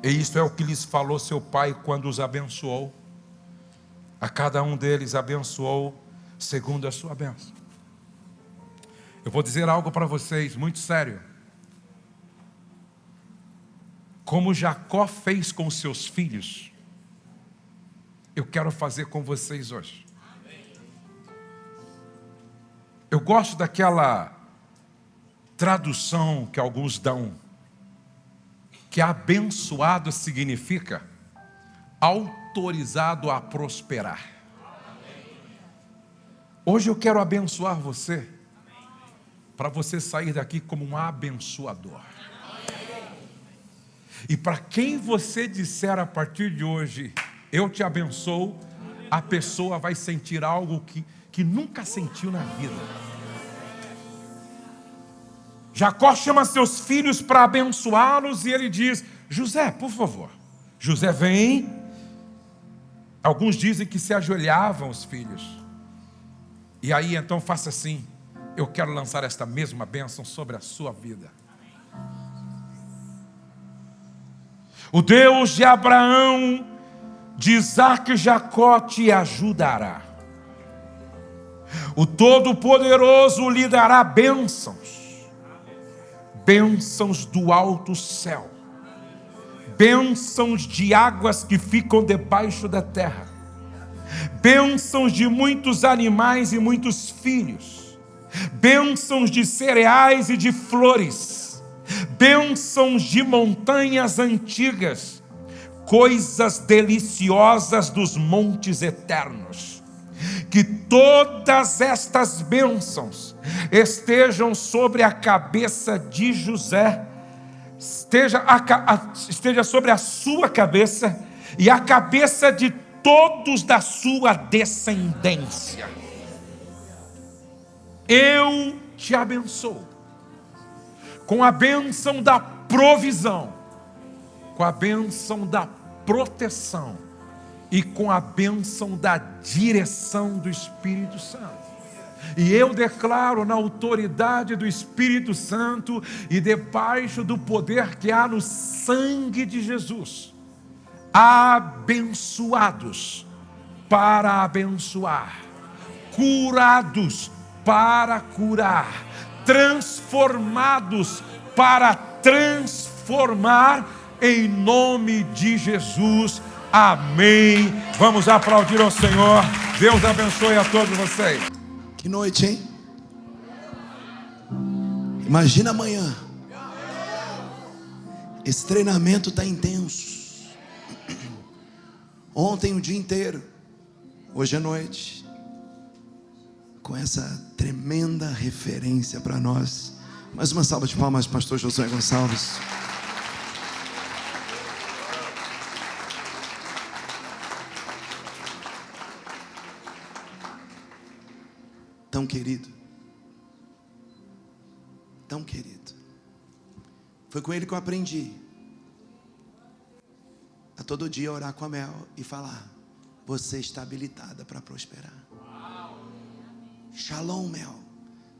E isto é o que lhes falou seu pai quando os abençoou. A cada um deles abençoou segundo a sua bênção. Eu vou dizer algo para vocês muito sério. Como Jacó fez com seus filhos, eu quero fazer com vocês hoje. Eu gosto daquela tradução que alguns dão, que abençoado significa autorizado a prosperar. Hoje eu quero abençoar você, para você sair daqui como um abençoador. E para quem você disser a partir de hoje, eu te abençoo, a pessoa vai sentir algo que nunca sentiu na vida. Jacó chama seus filhos para abençoá-los e ele diz, José, por favor. José vem, alguns dizem que se ajoelhavam os filhos. E aí então faça assim, eu quero lançar esta mesma bênção sobre a sua vida. O Deus de Abraão, de Isaac e Jacó te ajudará. O Todo-Poderoso lhe dará bênçãos. Bênçãos do alto céu. Bênçãos de águas que ficam debaixo da terra. Bênçãos de muitos animais e muitos filhos. Bênçãos de cereais e de flores. Bênçãos de montanhas antigas. Coisas deliciosas dos montes eternos. Que todas estas bênçãos estejam sobre a cabeça de José, esteja sobre a sua cabeça e a cabeça de todos da sua descendência. Eu te abençoo com a bênção da provisão, com a bênção da proteção e com a bênção da direção do Espírito Santo. E eu declaro na autoridade do Espírito Santo e debaixo do poder que há no sangue de Jesus, abençoados para abençoar, curados para curar, transformados para transformar, em nome de Jesus, amém. Vamos aplaudir ao Senhor. Deus abençoe a todos vocês. Que noite, hein? Imagina amanhã. Esse treinamento está intenso. Ontem o dia inteiro, hoje à noite, com essa tremenda referência para nós. Mais uma salva de palmas, pastor Josué Gonçalves. Tão querido, tão querido. Foi com ele que eu aprendi a todo dia orar com a Mel e falar: você está habilitada para prosperar. Shalom, Mel.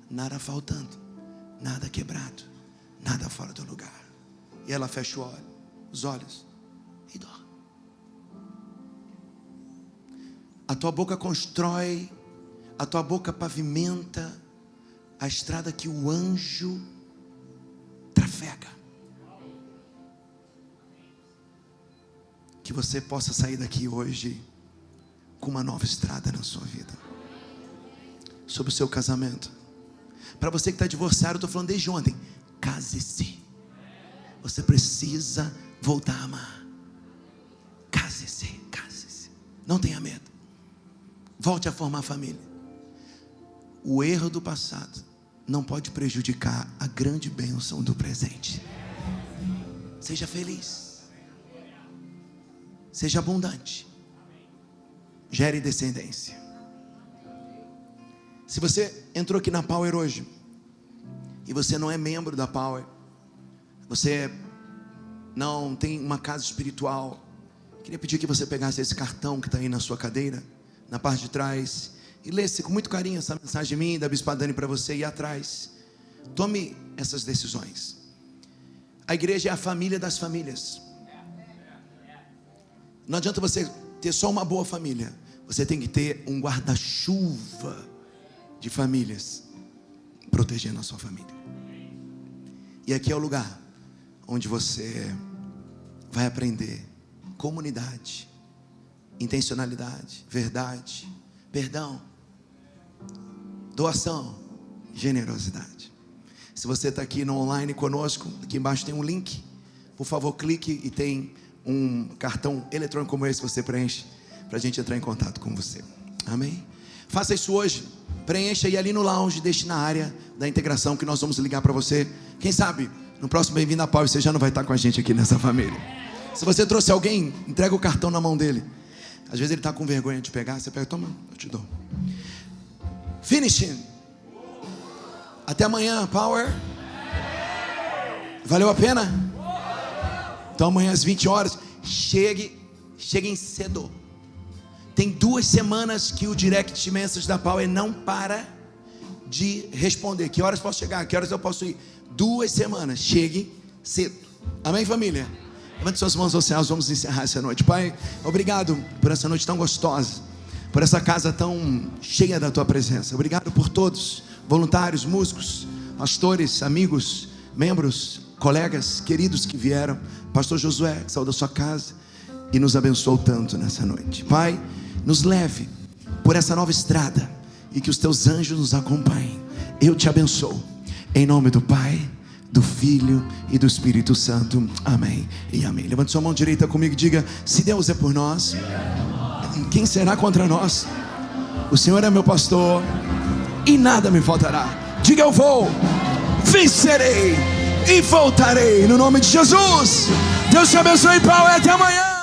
Nada faltando, nada quebrado, nada fora do lugar. E ela fecha os olhos e dorme. A tua boca constrói, a tua boca pavimenta a estrada que o anjo trafega. Que você possa sair daqui hoje com uma nova estrada na sua vida. Sobre o seu casamento. Para você que está divorciado, eu estou falando desde ontem. Case-se. Você precisa voltar a amar. Case-se, case-se. Não tenha medo. Volte a formar família. O erro do passado não pode prejudicar a grande bênção do presente. Seja feliz. Seja abundante. Gere descendência. Se você entrou aqui na Power hoje e você não é membro da Power, você não tem uma casa espiritual, queria pedir que você pegasse esse cartão que está aí na sua cadeira, na parte de trás, e lesse com muito carinho essa mensagem minha, da Bispa Dani, para você ir atrás. Tome essas decisões. A igreja é a família das famílias. Não adianta você ter só uma boa família. Você tem que ter um guarda-chuva de famílias protegendo a sua família. E aqui é o lugar onde você vai aprender comunidade, intencionalidade, verdade, perdão, doação, generosidade. Se você está aqui no online conosco, aqui embaixo tem um link. Por favor, clique e tem um cartão eletrônico como esse que você preenche para a gente entrar em contato com você. Amém? Faça isso hoje. Preencha aí ali no lounge, deixe na área da integração que nós vamos ligar para você. Quem sabe no próximo Bem-vindo a Power você já não vai estar com a gente aqui nessa família. Se você trouxe alguém, entrega o cartão na mão dele. Às vezes ele está com vergonha de pegar. Você pega, toma, eu te dou. Finishing. Até amanhã, Power. Valeu a pena? Então amanhã às 20 horas. Cheguem cedo. Tem 2 semanas que o direct message da Power não para de responder. Que horas posso chegar? Que horas eu posso ir? 2 semanas. Chegue cedo. Amém, família? Levante suas mãos aos céus. Vamos encerrar essa noite. Pai, obrigado por essa noite tão gostosa, por essa casa tão cheia da tua presença. Obrigado por todos, voluntários, músicos, pastores, amigos, membros, colegas, queridos que vieram. Pastor Josué, que saiu da sua casa e nos abençoou tanto nessa noite. Pai, nos leve por essa nova estrada e que os teus anjos nos acompanhem. Eu te abençoo em nome do Pai, do Filho e do Espírito Santo. Amém e amém. Levante sua mão direita comigo e diga: se Deus é por nós, quem será contra nós? O Senhor é meu pastor e nada me faltará. Diga: eu vou, vencerei e voltarei no nome de Jesus. Deus te abençoe, Paulo, e até amanhã.